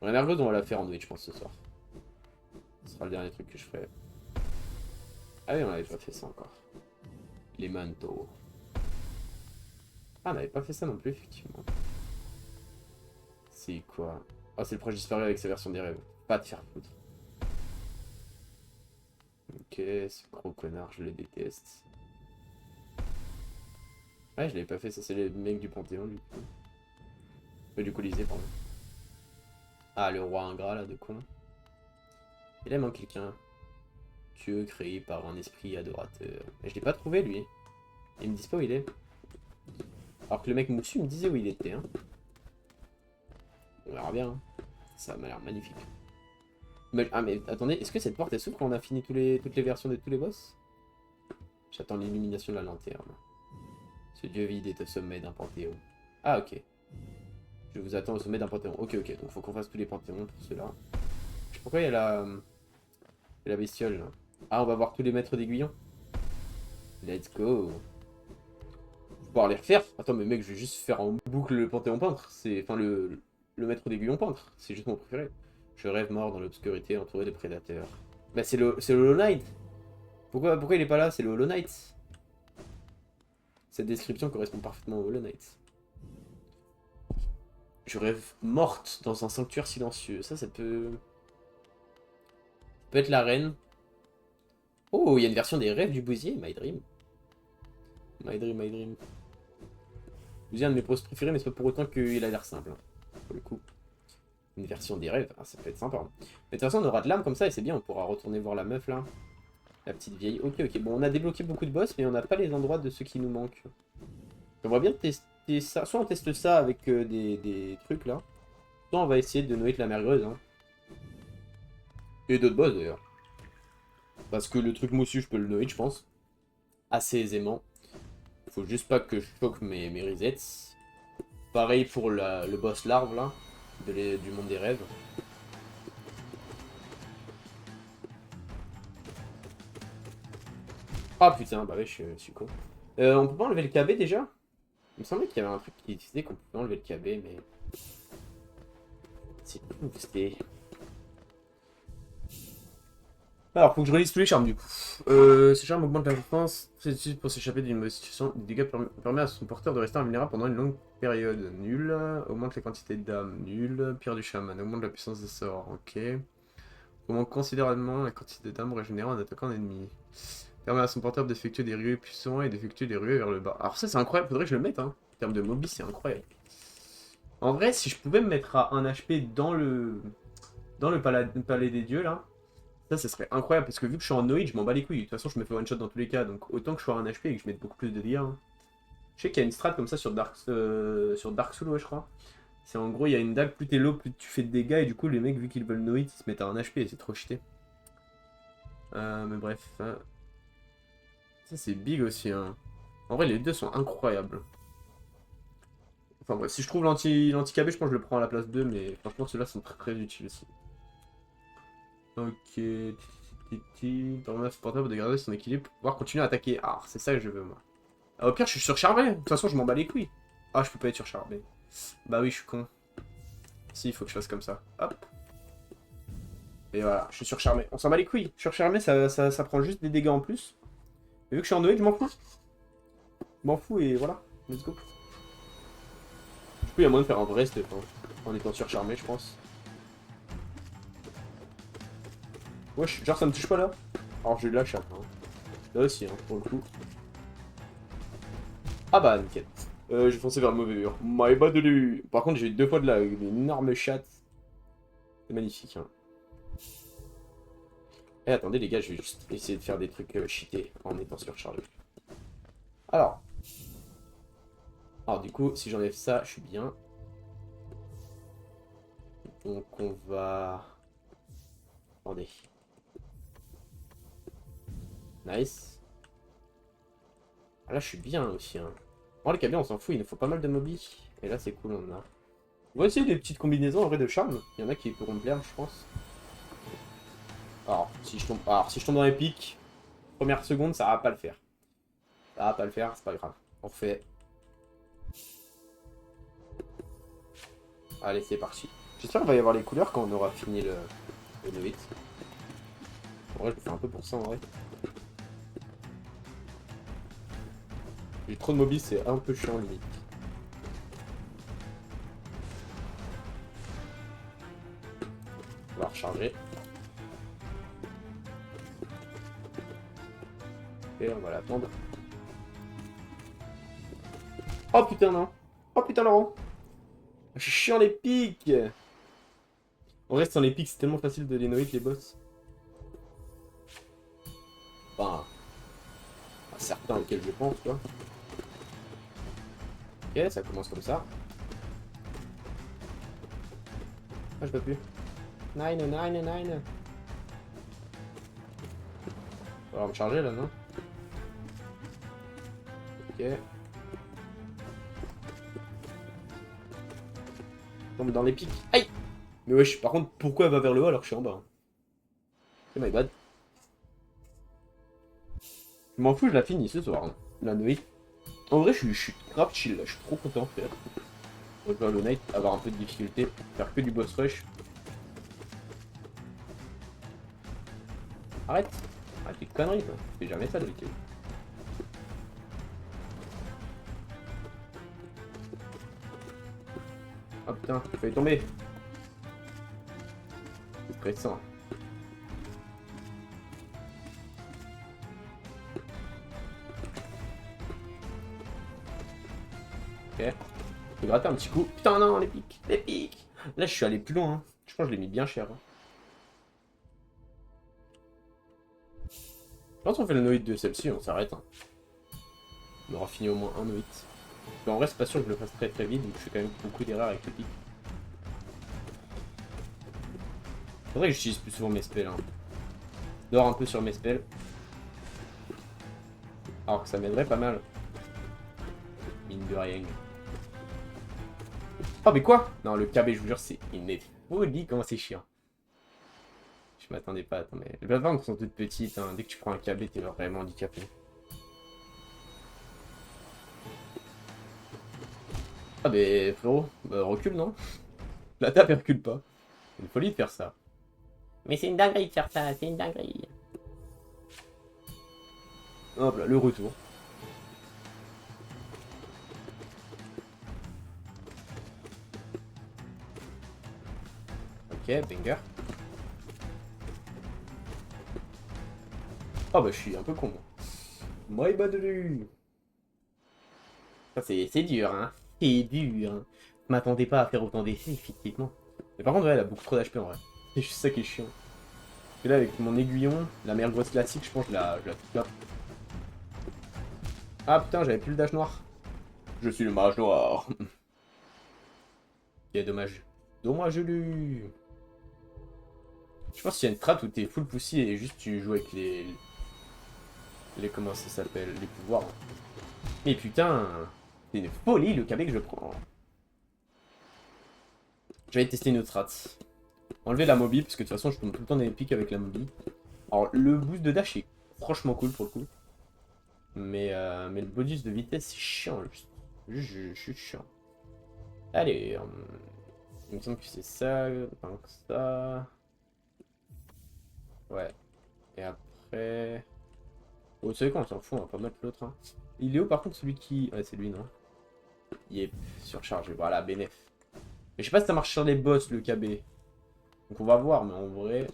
La merguez, on va la faire en Twitch, je pense, ce soir. Ce sera le dernier truc que je ferai. Ah oui, on avait pas fait ça encore. Les manteaux. Ah, on n'avait pas fait ça non plus, effectivement. C'est quoi? Ah, c'est le proche disparu avec sa version des rêves. Pas te faire foutre. Ok, ce gros connard, je le déteste. Ouais, je l'avais pas fait, ça c'est les mecs du Panthéon, du coup. Du Colisée, pardon. Ah, le roi ingrat, là, de con. Il aime quelqu'un. Dieu créé par un esprit adorateur. Mais je l'ai pas trouvé, lui. Il me dit pas où il est. Alors que le mec moussu me disait où il était. Hein. On verra bien. Hein. Ça m'a l'air magnifique. Mais, ah mais attendez, est-ce que cette porte elle s'ouvre quand on a fini toutes les versions de tous les boss? J'attends l'illumination de la lanterne. Ce dieu vide est au sommet d'un panthéon. Ah ok. Je vous attends au sommet d'un panthéon. Ok ok, donc faut qu'on fasse tous les panthéons pour cela. Je sais pas pourquoi il y a la bestiole là. Ah on va voir tous les maîtres d'aiguillon. Let's go. Je vais pouvoir les refaire. Attends mais mec je vais juste faire en boucle le panthéon peintre. C'est. Enfin le maître d'aiguillon peintre. C'est juste mon préféré. Je rêve mort dans l'obscurité entouré de prédateurs. Bah c'est le Hollow Knight. Pourquoi il est pas là? C'est le Hollow Knight. Cette description correspond parfaitement au Hollow Knight. Je rêve morte dans un sanctuaire silencieux. Ça peut être la reine. Oh, il y a une version des rêves du bousier. My Dream. My Dream, My Dream. Bousier, un de mes pros préférés, mais c'est pas pour autant qu'il a l'air simple. Hein, pour le coup. Une version des rêves. Ah, ça peut être sympa. Hein. Mais de toute façon, on aura de l'âme comme ça et c'est bien. On pourra retourner voir la meuf là. La petite vieille. Ok, ok. Bon, on a débloqué beaucoup de boss, mais on n'a pas les endroits de ceux qui nous manquent. J'aimerais bien tester ça. Soit on teste ça avec des trucs là. Soit on va essayer de noyer la mergueuse. Hein. Et d'autres boss d'ailleurs. Parce que le truc moussu, je peux le noyer, je pense. Assez aisément. Faut juste pas que je choque mes resets. Pareil pour le boss larve là. Du monde des rêves. Ah putain, bah ouais, je suis con. On peut pas enlever le KB déjà? Il me semblait qu'il y avait un truc qui disait qu'on pouvait enlever le KB, mais... C'est tout, c'était... Alors, faut que je relise tous les charmes du coup. Ces charmes augmentent la défense, c'est utile pour s'échapper d'une mauvaise situation. Le dégât permet à son porteur de rester invulnérable pendant une longue période. Nul. Augmente la quantité d'âme. Nul. Pierre du chaman. Augmente la puissance des sorts. Ok. Augmente considérablement la quantité d'âme régénérée en attaquant un ennemi. Permet à son porteur d'effectuer des ruées puissants et d'effectuer des ruées vers le bas. Alors ça c'est incroyable, faudrait que je le mette. Hein. En termes de mobi, c'est incroyable. En vrai, si je pouvais me mettre à 1 HP dans le palais des dieux là, ça serait incroyable parce que vu que je suis en Noid, je m'en bats les couilles. De toute façon, je me fais one shot dans tous les cas, donc autant que je sois à 1 HP et que je mette beaucoup plus de dégâts. Hein. Je sais qu'il y a une strat comme ça sur Dark Souls, ouais, je crois. C'est en gros, il y a une dague, plus t'es low, plus tu fais de dégâts, et du coup, les mecs, vu qu'ils veulent Noid, ils se mettent à 1 HP et c'est trop cheaté. Mais bref. Ça, c'est big aussi. Hein. En vrai, les deux sont incroyables. Enfin bref, si je trouve l'anti-KB, je pense que je le prends à la place 2, mais franchement, ceux-là sont très très utiles aussi. Ok. Permet à ce portable de garder son équilibre pour pouvoir continuer à attaquer. Ah, c'est ça que je veux, moi. Ah, au pire, je suis surchargé. De toute façon, je m'en bats les couilles. Ah, je peux pas être surchargé. Bah oui, je suis con. Si, il faut que je fasse comme ça. Hop. Et voilà, je suis surcharmé. On s'en bat les couilles. Surcharmé, ça prend juste des dégâts en plus. Et vu que je suis en Noël, je m'en fous. Je m'en fous et voilà. Let's go. Du coup, il y a moyen de faire un vrai step hein, en étant surcharmé, je pense. Wesh, genre ça me touche pas là. Alors j'ai eu de la chatte. Hein. Là aussi, hein, pour le coup. Ah bah nickel. J'ai foncé vers le mauvais mur. My bad de lui. Par contre, j'ai eu 2 fois de là avec une énorme chatte. C'est magnifique. Hein. Et attendez les gars, je vais juste essayer de faire des trucs cheatés en étant surchargé. Alors, Alors du coup, si j'enlève ça, je suis bien. Donc on va... Attendez. Nice. Ah, là, je suis bien aussi. Hein. Oh, les cabines, on s'en fout, il nous faut pas mal de mobis. Et là, c'est cool, on a. On va essayer des petites combinaisons en vrai de charme. Il y en a qui pourront me plaire, je pense. Alors, si je tombe dans les pics, première seconde, ça va pas le faire. Ça va pas le faire, c'est pas grave. On refait. Allez, c'est parti. J'espère qu'il va y avoir les couleurs quand on aura fini le 9-8. En vrai, je le fais un peu pour ça, en vrai. J'ai trop de mobis, c'est un peu chiant, limite. On va recharger. Et on va l'attendre. Oh putain, non. Oh putain, Laurent. Je suis chiant les pics. En vrai, sans les pics, c'est tellement facile de les noyer les boss. Enfin, à certains auxquels je pense, quoi. Ok, ça commence comme ça. Ah, je peux plus. Nine. On va me charger là, non? Ok. Tombe dans les pics. Aïe! Mais wesh, par contre, pourquoi elle va vers le haut alors que je suis en bas? C'est my bad. Je m'en fous, je la finis ce soir. Hein. La nuit. En vrai, je suis grave chill là, je suis trop content de faire. On va le night, avoir un peu de difficulté, faire que du boss rush. Arrête! Arrête tes conneries, quoi. Je fais jamais ça d'habitude. Oh putain, j'ai failli tomber. C'est pressant. Ok. Je vais gratter un petit coup. Putain, non, les pics. Les pics. Là, je suis allé plus loin. Hein. Je pense que je l'ai mis bien cher. Hein. Je pense qu'on fait le no-hit de celle-ci, on s'arrête. Hein. On aura fini au moins un no-hit. Mais en vrai, c'est pas sûr que je le fasse très très vite, donc je fais quand même beaucoup d'erreurs avec les pics. Faudrait que j'utilise plus souvent mes spells. Hein. Je dors un peu sur mes spells. Alors que ça m'aiderait pas mal. Mine de rien. Oh mais quoi? Non, le KB, je vous jure, c'est une folie, comment c'est chiant. Je m'attendais pas, attends, mais les plateformes sont toutes petites, hein. Dès que tu prends un KB, t'es vraiment handicapé. Ah mais frérot, bah, recule non? La table elle recule pas. C'est une folie de faire ça. Mais c'est une dinguerie de faire ça, c'est une dinguerie. Hop là, le retour. Ok, banger. Oh bah je suis un peu con moi. My bad lui. Ça c'est dur hein. C'est dur. Hein. Je m'attendais pas à faire autant d'effets effectivement. Mais par contre ouais, elle a beaucoup trop d'HP en vrai. C'est juste ça qui est chiant. Et là avec mon aiguillon, la meilleure grosse classique, je pense que je la touche là. Ah putain, j'avais plus le dash noir. Je suis le mage noir. Ok, dommage. Dommage lui. Je pense qu'il y a une strat où t'es full pussy et juste tu joues avec les comment ça s'appelle, les pouvoirs. Mais putain, c'est une folie le KB que je prends. Je vais tester une autre strat. Enlever la mobi, parce que de toute façon je tombe tout le temps dans les pics avec la mobi. Alors le boost de dash est franchement cool pour le coup. Mais le bonus de vitesse c'est chiant juste. Je suis chiant. Allez, il me semble que c'est ça, donc ça. Ouais. Et après... Oh, vous savez quoi, on s'en fout, on va pas mettre l'autre. Hein. Il est où par contre celui qui... Ouais, c'est lui, non? Yep, surchargé. Voilà, bénéf. Mais je sais pas si ça marche sur les boss, le KB. Donc on va voir, mais en vrai...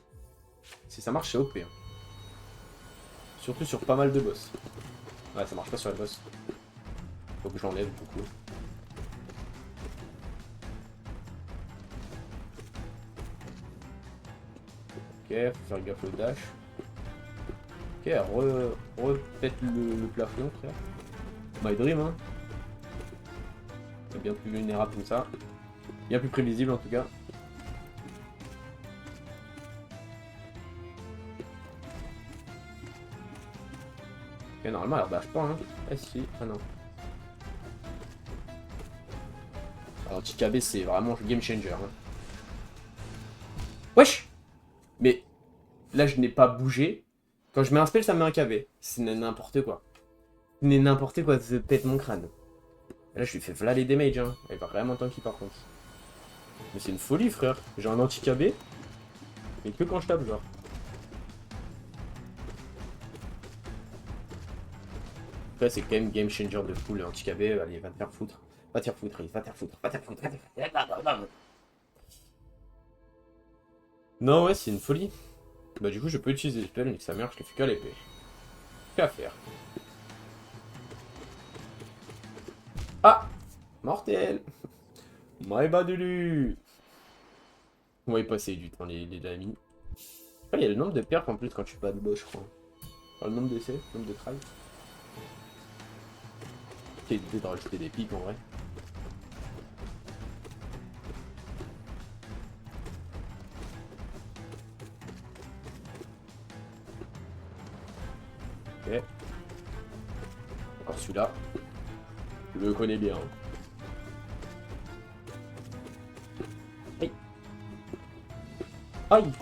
Si ça marche, c'est OP. Hein. Surtout sur pas mal de boss. Ouais, ça marche pas sur les boss. Faut que j'enlève beaucoup. Ok, faut faire gaffe au dash. Ok, repète le plafond, frère. My dream, hein. C'est bien plus vulnérable comme ça. Bien plus prévisible en tout cas. Et normalement elle rebâche pas hein. Ah si, ah non. Alors TKB c'est vraiment game changer. Hein. Wesh. Mais là je n'ai pas bougé. Quand je mets un spell ça me met un KB. C'est n'importe quoi. C'est n'importe quoi, ça pète mon crâne. Et là je lui fais voilà les damages hein. Elle va vraiment tanky par contre. Mais c'est une folie frère. J'ai un anti-KB. Mais que quand je tape genre. Après c'est quand même game changer de fou le anti-KB. Allez va te faire foutre. Va te faire foutre, va te faire foutre, va te faire foutre, va te faire foutre. Non ouais c'est une folie. Bah du coup je peux utiliser les spells, nique sa mère, je les fais qu'à l'épée. Qu'à faire. Ah mortel. My badulu. On va y passer du temps les amis. Il y a le nombre de pertes en plus quand tu bats de boss je crois. Enfin, le nombre d'essais, le nombre de tries. J'ai l'idée de rajouter des pics en vrai. Ok. Encore celui-là. Je le connais bien. Aïe. Aïe.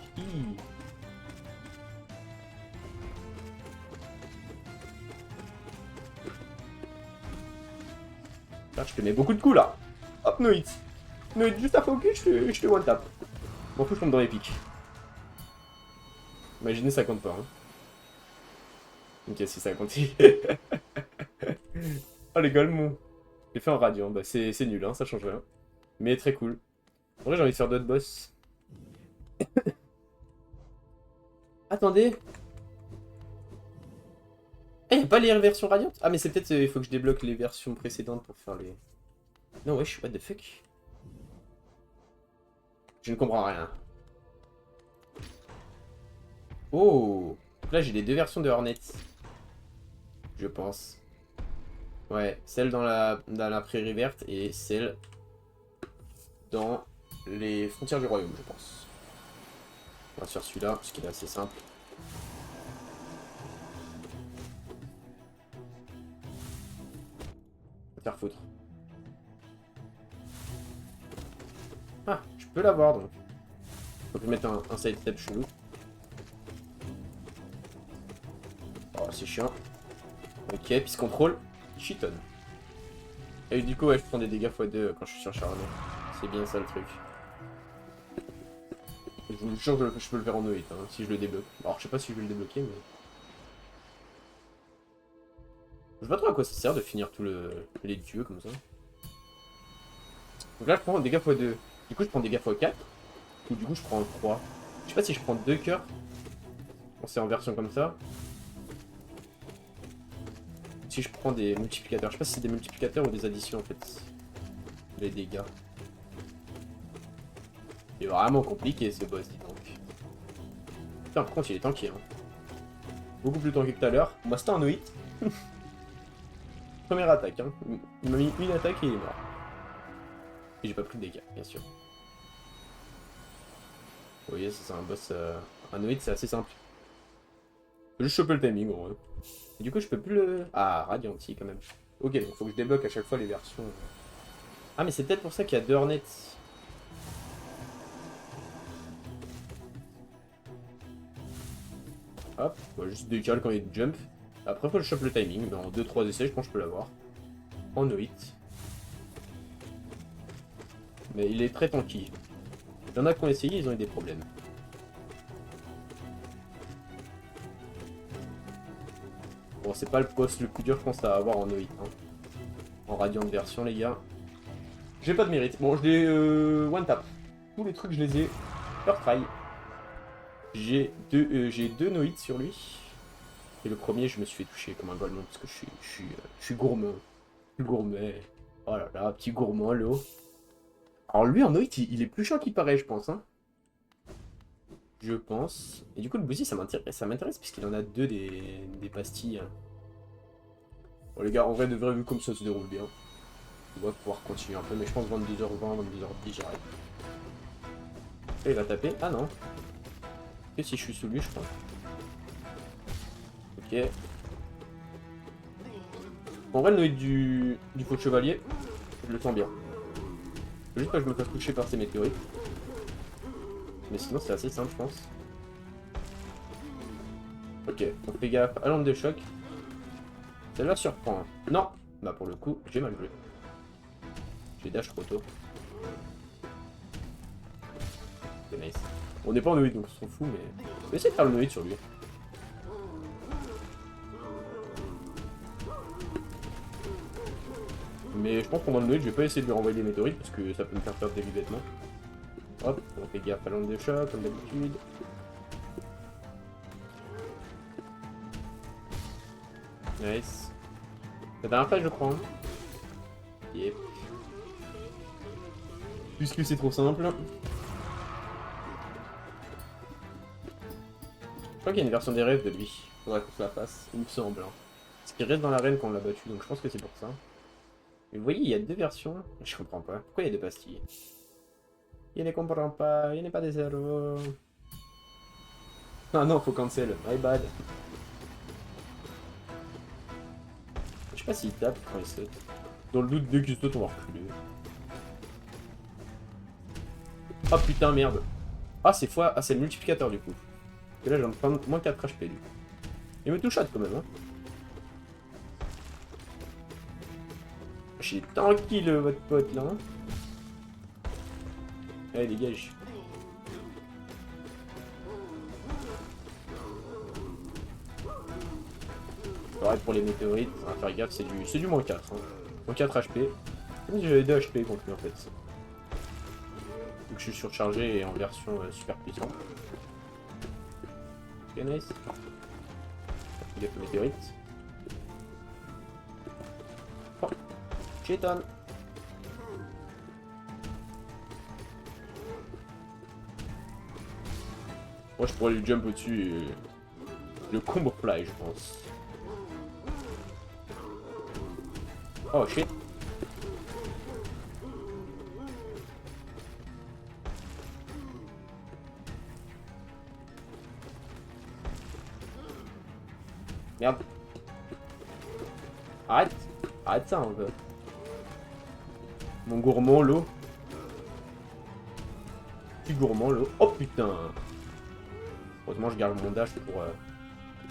Là, je te mets beaucoup de coups là. Hop, no hit. No hit juste à focus, je te one tap. M'en fous, je tombe dans les pics. Imaginez, ça compte pas. Hein. Ok, si ça compte. Oh, les golemons. J'ai fait en radiant. Bah, c'est nul, hein, ça change rien. Mais très cool. En vrai, j'ai envie de faire d'autres boss. Attendez. Ah, y'a pas les versions radiantes? Ah, mais c'est peut-être il faut que je débloque les versions précédentes pour faire les. Non, wesh, what the fuck? Je ne comprends rien. Oh! Là, j'ai les deux versions de Hornet. Je pense. Ouais, celle dans la prairie verte et celle dans les frontières du royaume, je pense. On va faire celui-là, parce qu'il est assez simple. On va faire foutre. Ah, je peux l'avoir donc. Faut que je mette un side step chelou. Oh, c'est chiant. Ok, puis contrôle. Cheaton. Et du coup, ouais, je prends des dégâts x2 quand je suis sur Charbonnet. C'est bien ça le truc. Je vous jure que je peux le faire en E8 hein, si je le débloque. Alors, je sais pas si je vais le débloquer, mais. Je sais pas trop à quoi ça sert de finir tous les dieux comme ça. Donc là, je prends dégâts x2. Du coup, je prends dégâts x4. Ou du coup, je prends 3. Je sais pas si je prends 2 cœurs. Bon, c'est en version comme ça. Si je prends des multiplicateurs. Je sais pas si c'est des multiplicateurs ou des additions en fait. Les dégâts. C'est vraiment compliqué ce boss, dis donc. Putain, par contre, il est tanky. Hein. Beaucoup plus tanky que tout à l'heure. Moi, c'était un hit. Première attaque. Hein. Il m'a mis une attaque et il est mort. Et j'ai pas pris de dégâts, bien sûr. Vous voyez, c'est un boss. Un hit, c'est assez simple. Faut juste choper le timing, en vrai. Et du coup, je peux plus le. Ah, Radianti quand même. Ok, donc faut que je débloque à chaque fois les versions. Ah, mais c'est peut-être pour ça qu'il y a 2 Hornets. Hop, on va juste décaler quand il y a du jump. Après, faut que je chope le timing. Mais en 2-3 essais, je pense que je peux l'avoir. En no hit. Mais il est très tanky. Il y en a qui ont essayé, ils ont eu des problèmes. Bon, c'est pas le boss le plus dur, je pense, à avoir en no hit. Hein. En radiant de version, les gars. J'ai pas de mérite. Bon, je l'ai one tap. Tous les trucs, je les ai first try. J'ai deux no hits sur lui. Et le premier, je me suis fait toucher comme un golemon parce que je suis gourmand. Je suis gourmet. Oh là là, petit gourmand, l'eau. Alors lui, en no hit, il est plus chiant qu'il paraît, je pense. Hein. Je pense. Et du coup, le Bouzy, ça m'intéresse puisqu'il en a 2 des pastilles. Bon, les gars, en vrai, de vrai, vu comme ça se déroule bien. On va pouvoir continuer un peu, mais je pense 22h20, 22h10, j'arrête. Et il va taper. Ah non. Et si je suis sous lui, je crois. Ok. En vrai, le Noïd du faux chevalier, je le sens bien. Faut juste pas que je me fasse toucher par ces météorites. Mais sinon, c'est assez simple, je pense. Ok, on fait gaffe à l'onde de choc. Celle-là surprend. Non. Bah pour le coup, j'ai mal joué. J'ai dash trop tôt. C'est nice. On n'est pas en Noïd, donc on s'en fout, mais... Je vais essayer de faire le Noïd sur lui. Mais je pense que pendant le Noïd, je vais pas essayer de lui renvoyer des météorites, parce que ça peut me faire perdre des vêtements. Hop, on fait gaffe à l'onde de choc, comme d'habitude. Nice. La dernière fois, je crois. Hein. Yep. Puisque c'est trop simple. Je crois qu'il y a une version des rêves de lui. Faudrait qu'on se la fasse, il me semble. Hein. Parce qu'il reste dans l'arène quand on l'a battu, donc je pense que c'est pour ça. Mais vous voyez, il y a deux versions. Je comprends pas. Pourquoi il y a deux pastilles? Il ne comprend pas, il n'est pas des héros. Ah non, faut cancel. My bad. Je sais pas s'il tape quand il saute. Dans le doute, dès qu'il saute, on va reculer. Ah putain, merde. Ah, c'est fois. Ah, c'est le multiplicateur du coup. Et là, j'en ai moins 4 HP du coup. Il me touche quand même, hein. J'ai tranquille, votre pote là. Hein. Allez, dégage. Pareil pour les météorites, on va faire gaffe, c'est du moins 4. Hein. Moins 4 HP. J'avais 2 HP contre lui en fait. Donc je suis surchargé et en version super puissante. Ok, nice. Il y a pas de météorites. Oh, j'étonne. Moi je pourrais lui jump au-dessus et le combo fly, je pense. Oh shit. Merde. Arrête. Arrête ça un peu. Mon gourmand, l'eau. Petit gourmand, l'eau. Oh putain. Heureusement, je garde mon dash pour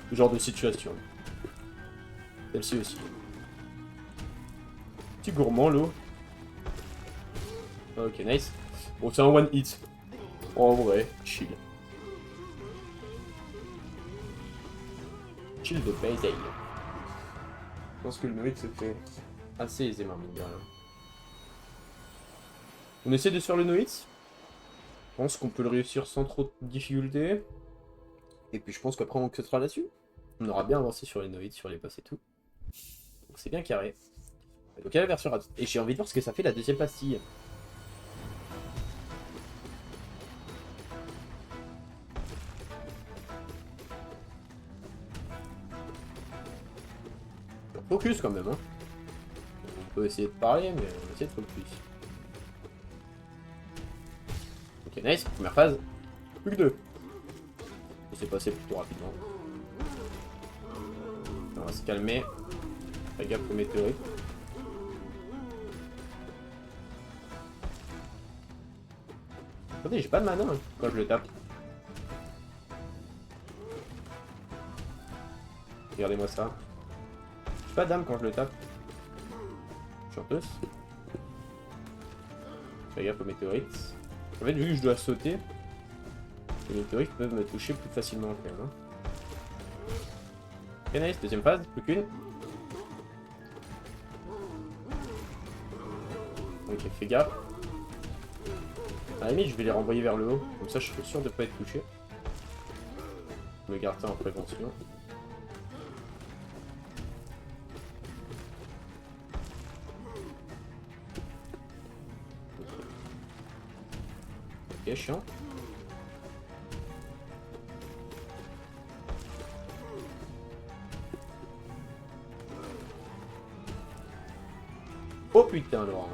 ce genre de situation. Celle-ci aussi. Petit gourmand, l'eau. Ok, nice. Bon, c'est un one hit. En vrai, chill. Chill de payday. Je pense que le Noïd se fait assez aisément, mine de rien. On essaie de se faire le Noïd. Je pense qu'on peut le réussir sans trop de difficultés. Et puis je pense qu'après on cuttera là-dessus. On aura bien avancé sur les Noïds, sur les passes et tout. Donc c'est bien carré. Donc il y a la version rapide. Et j'ai envie de voir ce que ça fait la deuxième pastille. Focus quand même, hein. On peut essayer de parler, mais on va essayer de focus. Ok, nice, première phase. Plus que deux. Ça s'est passé plutôt rapidement. On va se calmer. Fais gaffe aux météorites. Attendez, j'ai pas de mana hein, quand je le tape. Regardez-moi ça. J'ai pas d'âme quand je le tape. Chanteuse. Fais gaffe aux météorites. En fait, vu que je dois sauter, les météorites peuvent me toucher plus facilement quand même. Hein. Ok, nice, deuxième phase, plus qu'une. Ok, fais gaffe. À la limite, je vais les renvoyer vers le haut, comme ça je suis sûr de ne pas être touché. Je me garde ça en prévention. Ok, chiant. Oh putain, Laurent.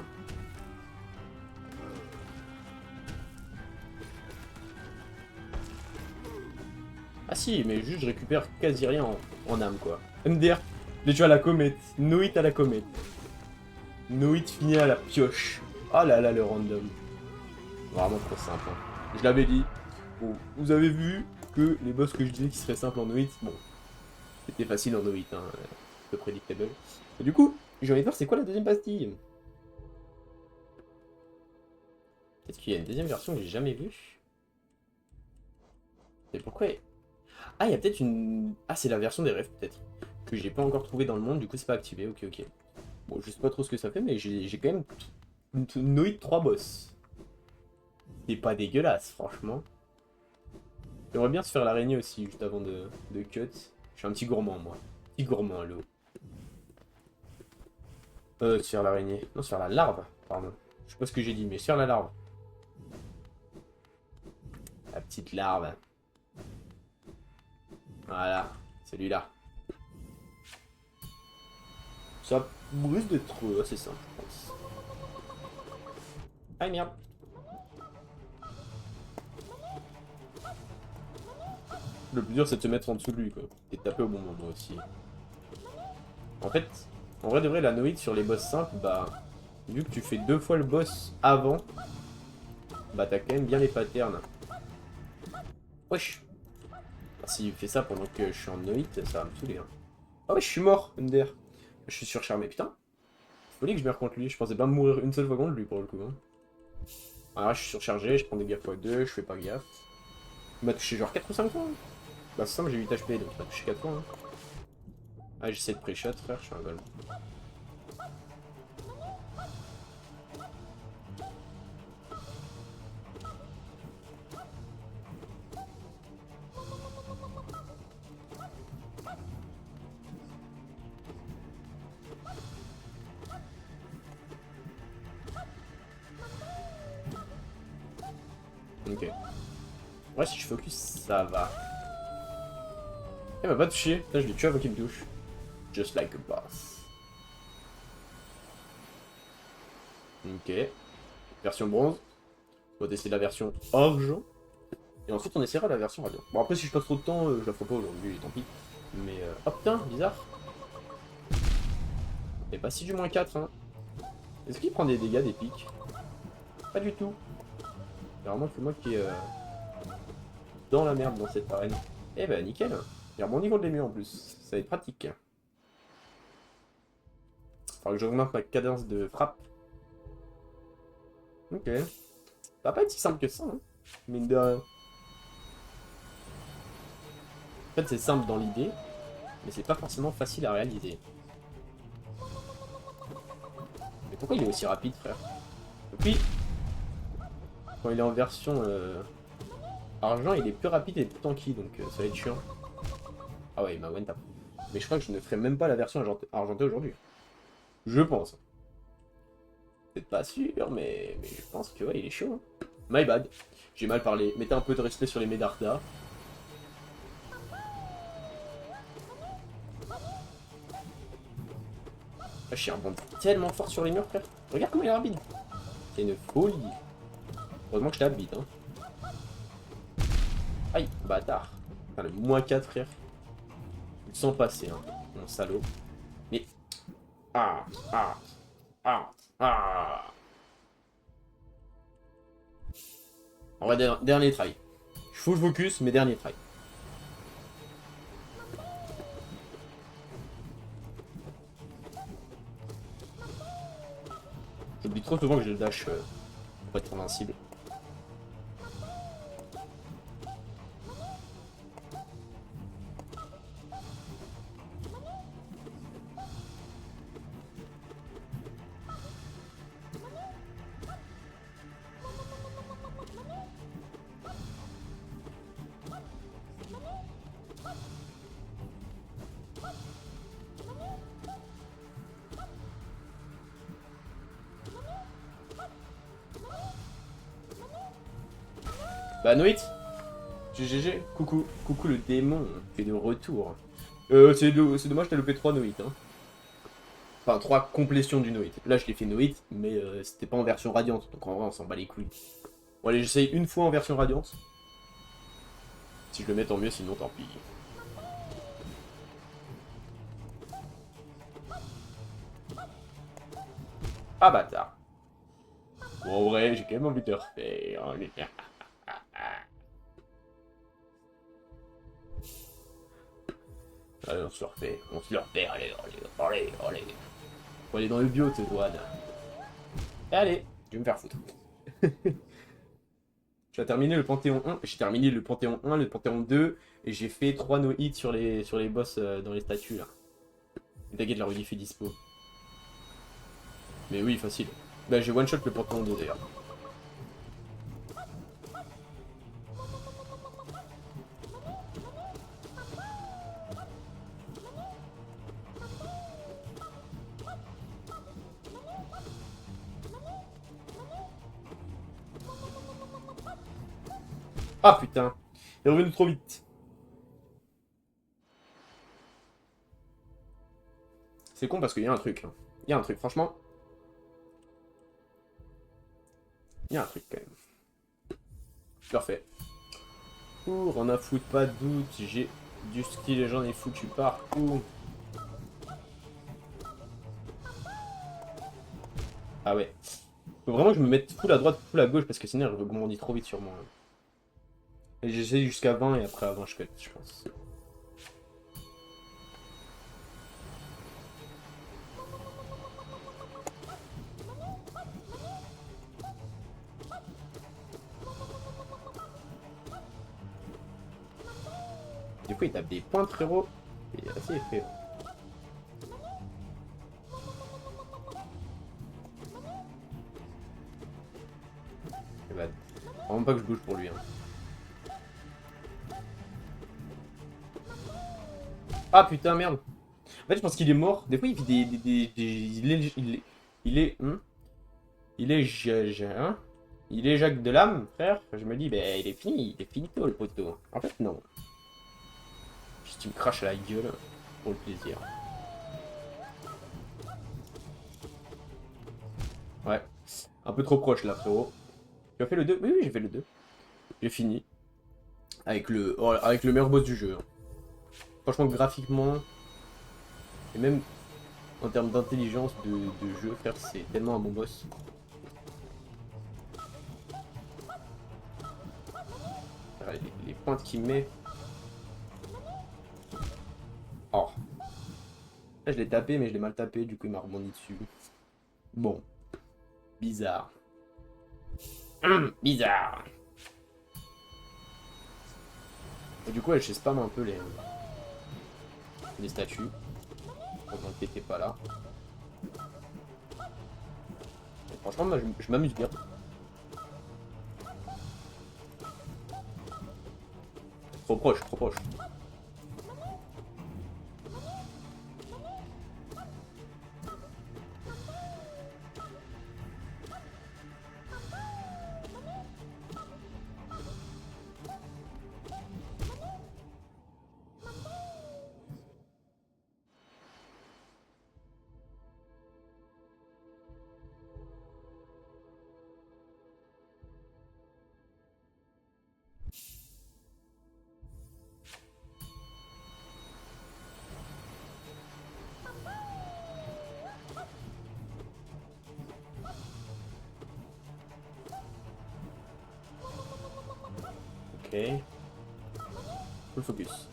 Ah si, mais juste je récupère quasi rien en âme, quoi. MDR, déjà à la comète. Noit à la comète. Noit fini à la pioche. Oh là là, le random. Vraiment trop simple. Hein. Je l'avais dit. Bon, vous avez vu que les boss que je disais qui seraient simples en Noit, bon, c'était facile en Noit, hein, peu prédictable. Et du coup, j'ai envie de voir c'est quoi la deuxième pastille. Est-ce qu'il y a une deuxième version que j'ai jamais vue? Et pourquoi... Ah, il y a peut-être une... Ah, c'est la version des rêves, peut-être. Que j'ai pas encore trouvé dans le monde, du coup c'est pas activé, ok, ok. Bon, je sais pas trop ce que ça fait, mais j'ai quand même... Noid 3 boss. C'est pas dégueulasse, franchement. J'aimerais bien se faire l'araignée aussi, juste avant de cut. Je suis un petit gourmand, moi. Petit gourmand, à l'eau. Se faire l'araignée. Non, se faire la larve, pardon. Je sais pas ce que j'ai dit, mais se faire la larve. La petite larve. Voilà, celui-là. Ça risque d'être assez simple, je pense. Ah merde. Le plus dur, c'est de se mettre en dessous de lui, quoi. Et de taper au bon moment aussi. En fait, en vrai de vrai, la Noïde sur les boss simples, bah... Vu que tu fais 2 fois le boss avant, bah t'as quand même bien les patterns. Wesh. S'il fait ça pendant que je suis en Noïde, ça va me saouler. Hein. Ah ouais, je suis mort, MDR. Je suis surcharmé, putain. Faut que je meurs contre lui, je pensais pas mourir une seule fois contre lui pour le coup. Hein. Alors là, je suis surchargé, je prends des gaffes x2, je fais pas gaffe. Il m'a touché genre 4 ou 5 fois. Hein. Bah c'est simple, j'ai 8 HP, donc il m'a touché 4 fois. Hein. Ah, j'essaie de pré-shot, frère, je suis un goal. Ok. Ouais, si je focus, ça va. Il m'a pas touché. Là, je l'ai tué avant qu'il me touche. Just like a boss. Ok. Version bronze. On va tester la version argent. Et ensuite, on essaiera la version radiant. Bon, après, si je passe trop de temps, je la ferai pas aujourd'hui, tant pis. Mais, oh putain, bizarre. Et pas si du moins 4, hein. Est-ce qu'il prend des dégâts des pics? Pas du tout. C'est vraiment que moi qui est dans la merde dans cette arène. Eh ben, nickel. Il rebondit contre les murs en plus. Ça va être pratique. Faudra que j'augmente ma cadence de frappe. Ok. Ça va pas être si simple que ça, hein. Mine de rien. En fait, c'est simple dans l'idée, mais c'est pas forcément facile à réaliser. Mais pourquoi il est aussi rapide, frère? Et puis, quand il est en version argent, il est plus rapide et plus tanky, donc ça va être chiant. Ah ouais, il m'a one tap. Mais je crois que je ne ferai même pas la version argentée aujourd'hui. Je pense. Peut-être pas sûr, mais je pense que ouais, il est chaud. Hein. My bad. J'ai mal parlé. Mettez un peu de respect sur les Medarda. Ah, je suis rebondis tellement fort sur les murs, frère. Regarde comment il est rapide. C'est une folie. Heureusement que je t'habite, hein. Aïe, bâtard. Enfin, le moins 4, frère. Ils sont passés, hein. Mon salaud. Mais... Ah, ah, ah, ah. En vrai, dernier try. Je full focus, mais dernier try. J'oublie trop souvent que j'ai le dash pour être invincible. Bah Noit, GGG, coucou, coucou le démon, t'es de retour. C'est dommage t'as loupé 3 Noit, hein. Enfin, 3 complétions du no-hit. Là, je l'ai fait no-hit, mais c'était pas en version radiante. Donc en vrai, on s'en bat les couilles. Bon, allez, j'essaye une fois en version radiante. Si je le mets, tant mieux, sinon tant pis. Ah, bâtard. Bon, en vrai, j'ai quand même envie de refaire. Allez, on se le refait. On se le refait. Allez, allez, allez, allez. Faut aller dans le bio, Tedouane. Allez, je vais me faire foutre. J'ai terminé le Panthéon 1, j'ai terminé le Panthéon 1, le Panthéon 2, et j'ai fait 3 no-hits sur les boss dans les statues là. T'inquiète, la rediff est dispo. Mais oui, facile. Bah j'ai one shot le Panthéon 2 d'ailleurs. Ah putain, il est revenu trop vite. C'est con parce qu'il y a un truc. Hein. Il y a un truc, franchement. Il y a un truc quand même. Je le refais. Pour en a foutre, pas de doute, j'ai du skill et j'en ai foutu partout. Ah ouais. Faut vraiment que je me mette full à droite, full à gauche parce que sinon je rebondis trop vite sur moi. Et j'essaie jusqu'à 20 et après à 20 je cut, je pense. Du coup il tape des points frérot. C'est assez effrayant. Et bah, vraiment pas que je bouge pour lui. Hein. Ah putain merde. En fait je pense qu'il est mort. Des fois il fait hein il est Jacques de l'âme, frère. Je me dis, ben il est finito le poteau. En fait, non. Juste il me crache à la gueule pour le plaisir. Ouais, un peu trop proche là, frérot. Tu as fait le 2? Oui, oui, j'ai fait le 2. J'ai fini. Avec le meilleur boss du jeu. Hein. Franchement, graphiquement, et même en termes d'intelligence de jeu, frère, c'est tellement un bon boss. Les pointes qu'il met. Oh. Là, je l'ai tapé, mais je l'ai mal tapé, du coup, il m'a rebondi dessus. Bon. Bizarre. Bizarre. Et du coup, ouais, je spam un peu les statues. Pour qu'on n'était pas là. Et franchement, moi, je m'amuse bien. Trop proche, trop proche. Ok. Full focus.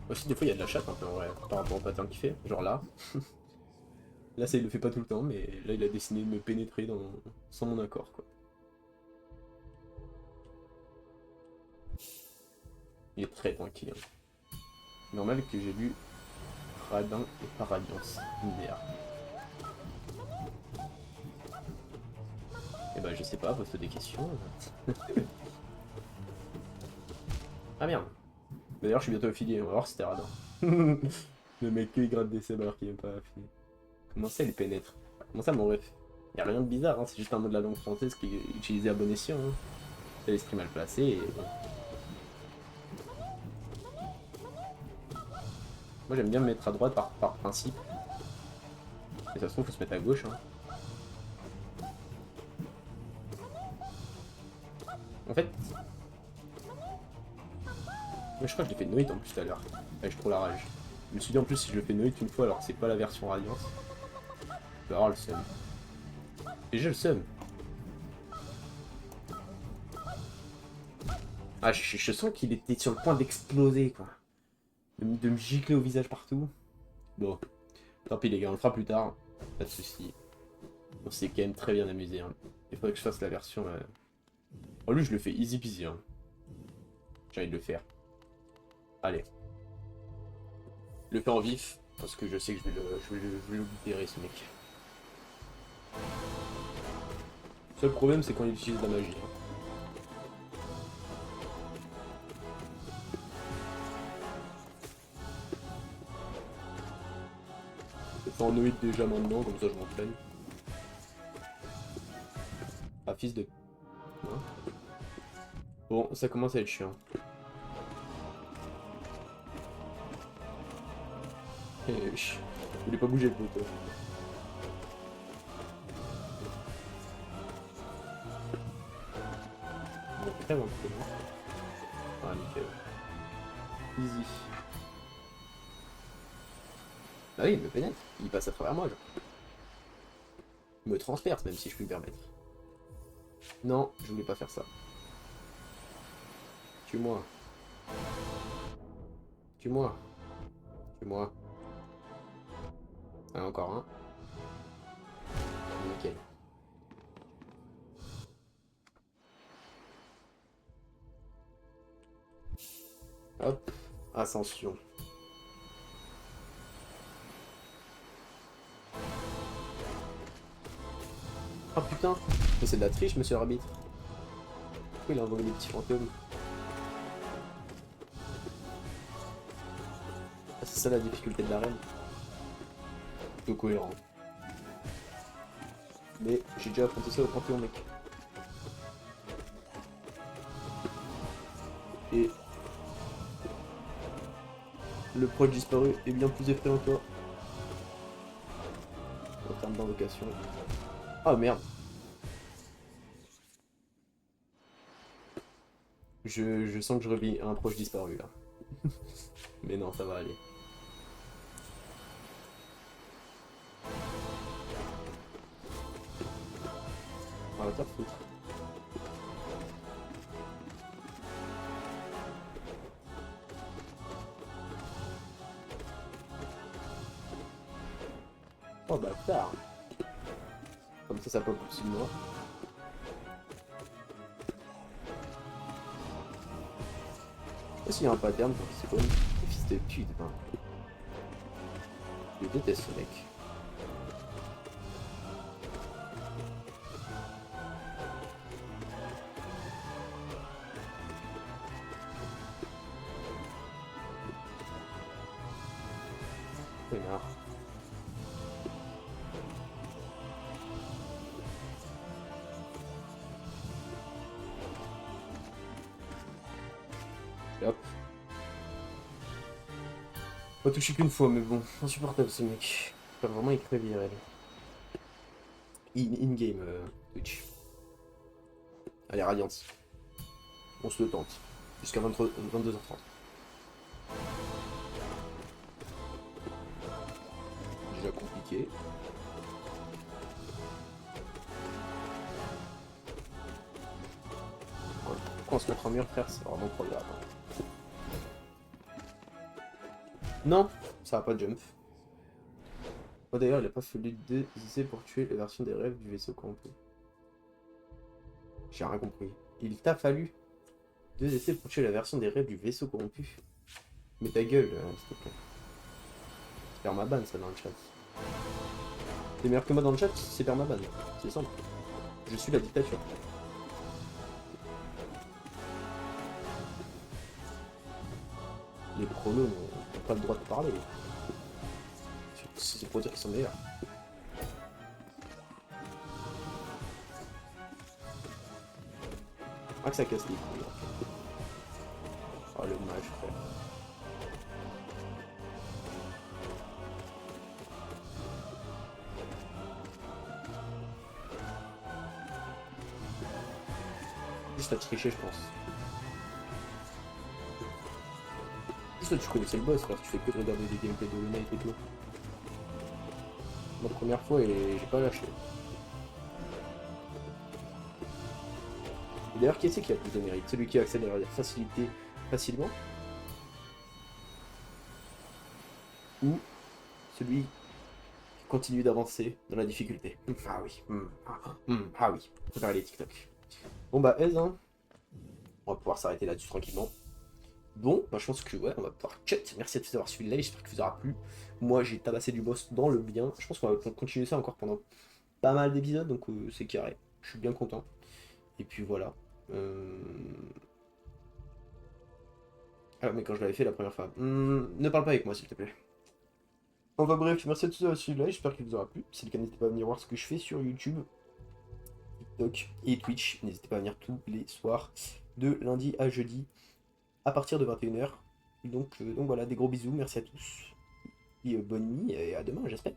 Aussi, des fois, il y a de la chatte un peu en vrai, par rapport au pattern qu'il fait. Genre là. Là, ça, il le fait pas tout le temps, mais là, il a décidé de me pénétrer sans mon accord, quoi. Il est très tranquille. Hein. Normal que j'ai lu Radin et Paradiance. MDR. Eh ben, je sais pas, pose des questions. Ah merde. D'ailleurs, je suis bientôt affilié, on va voir si c'était Radin. Le mec qui gratte des sables alors qu'il n'est pas affilié. Comment ça, il pénètre? Comment ça, mon ref? Y'a rien de bizarre, hein, c'est juste un mot de la langue française qui est utilisé à bon escient. Hein. C'est l'esprit mal placé et... Moi j'aime bien me mettre à droite par principe. Et ça se trouve, faut se mettre à gauche. Hein. En fait, moi je crois que je l'ai fait Noit en plus tout à l'heure. J'ai trop la rage. Je me suis dit en plus si je le fais Noit une fois alors que c'est pas la version Radiance. Je vais avoir le seum. Et j'ai le seum. Ah, je sens qu'il était sur le point d'exploser quoi. De me gicler au visage partout. Bon, tant pis les gars, on le fera plus tard. Pas de soucis. On s'est quand même très bien amusé. Hein. Il faudrait que je fasse la version... Oh lui je le fais easy peasy. Hein. J'ai envie de le faire. Allez. Je le fais en vif, parce que je sais que je vais le libérer ce mec. Le seul problème c'est quand il utilise de la magie. Hein. Je fais en noïde déjà maintenant, comme ça je m'en plaigne. Ah fils de... Hein. Bon, ça commence à être chiant. Je voulais pas bouger le poteau. On crève un peu. Ah nickel. Easy. Bah oui, il me pénètre. Il passe à travers moi, genre. Il me transperce, même si je puis me permettre. Non, je voulais pas faire ça. Tue-moi. Tue-moi. Tue-moi. Ah, encore un. Nickel. Hop. Ascension. Oh putain. Mais c'est de la triche, monsieur l'arbitre. Pourquoi il a envoyé des petits fantômes? Ah, c'est ça la difficulté de l'arène. Plutôt cohérent. Mais j'ai déjà affronté ça au Panthéon, mec. Et le proche disparu est bien plus effrayant que toi. En termes d'invocation. Ah merde. Je sens que je revis un proche disparu là. Mais non, ça va aller. On va te foutre. Oh bâtard. Comme ça peut au-dessus de moi. Je sais pas s'il y a un pattern pour qu'il se connaisse. Fils de pute, ben. Je déteste ce mec. Connard. Hop. Pas touché qu'une fois, mais bon, insupportable ce mec. Faut vraiment y crever IRL. In-game Twitch. Allez, Radiance. On se le tente. Jusqu'à 22h30. Déjà compliqué. Pourquoi on se mettre en mur, frère? C'est vraiment trop grave. Non, ça va pas jump. Oh, d'ailleurs, il a pas fallu 2 essais pour tuer la version des rêves du vaisseau corrompu. J'ai rien compris. Il t'a fallu 2 essais pour tuer la version des rêves du vaisseau corrompu. Mais ta gueule, s'il te plaît. Permaban, ça, dans le chat. T'es meilleur que moi dans le chat, c'est permaban. C'est simple. Je suis la dictature. Les prolos n'ont pas le droit de parler. C'est pour dire qu'ils sont meilleurs. Ah que ça casse les couilles. Oh le mage frère. Juste à tricher, je pense. Juste toi, tu connaissais le boss, frère, tu fais que de regarder des gameplays de Hollow Knight et tout. Ma première fois et j'ai pas lâché. Et d'ailleurs, qui est-ce qui a le plus de mérite? Celui qui accède à la facilité facilement? Ou celui qui continue d'avancer dans la difficulté? Ah oui. Ah oui. Préparer les TikTok. Bon bah, aise, hein. On va pouvoir s'arrêter là-dessus tranquillement. Bon, bah je pense que ouais, on va pouvoir cut. Merci à tous d'avoir suivi le live, j'espère que vous aura plu. Moi j'ai tabassé du boss dans le bien. Je pense qu'on va continuer ça encore pendant pas mal d'épisodes, donc c'est carré. Je suis bien content. Et puis voilà. Ah mais quand je l'avais fait la première fois. Ne parle pas avec moi s'il te plaît. Enfin bref, merci à tous d'avoir suivi le live, j'espère qu'il vous aura plu. Si c'est le cas, n'hésitez pas à venir voir ce que je fais sur YouTube, TikTok et Twitch. N'hésitez pas à venir tous les soirs de lundi à jeudi à partir de 21h. Donc voilà, des gros bisous, merci à tous. Et bonne nuit et à demain, j'espère.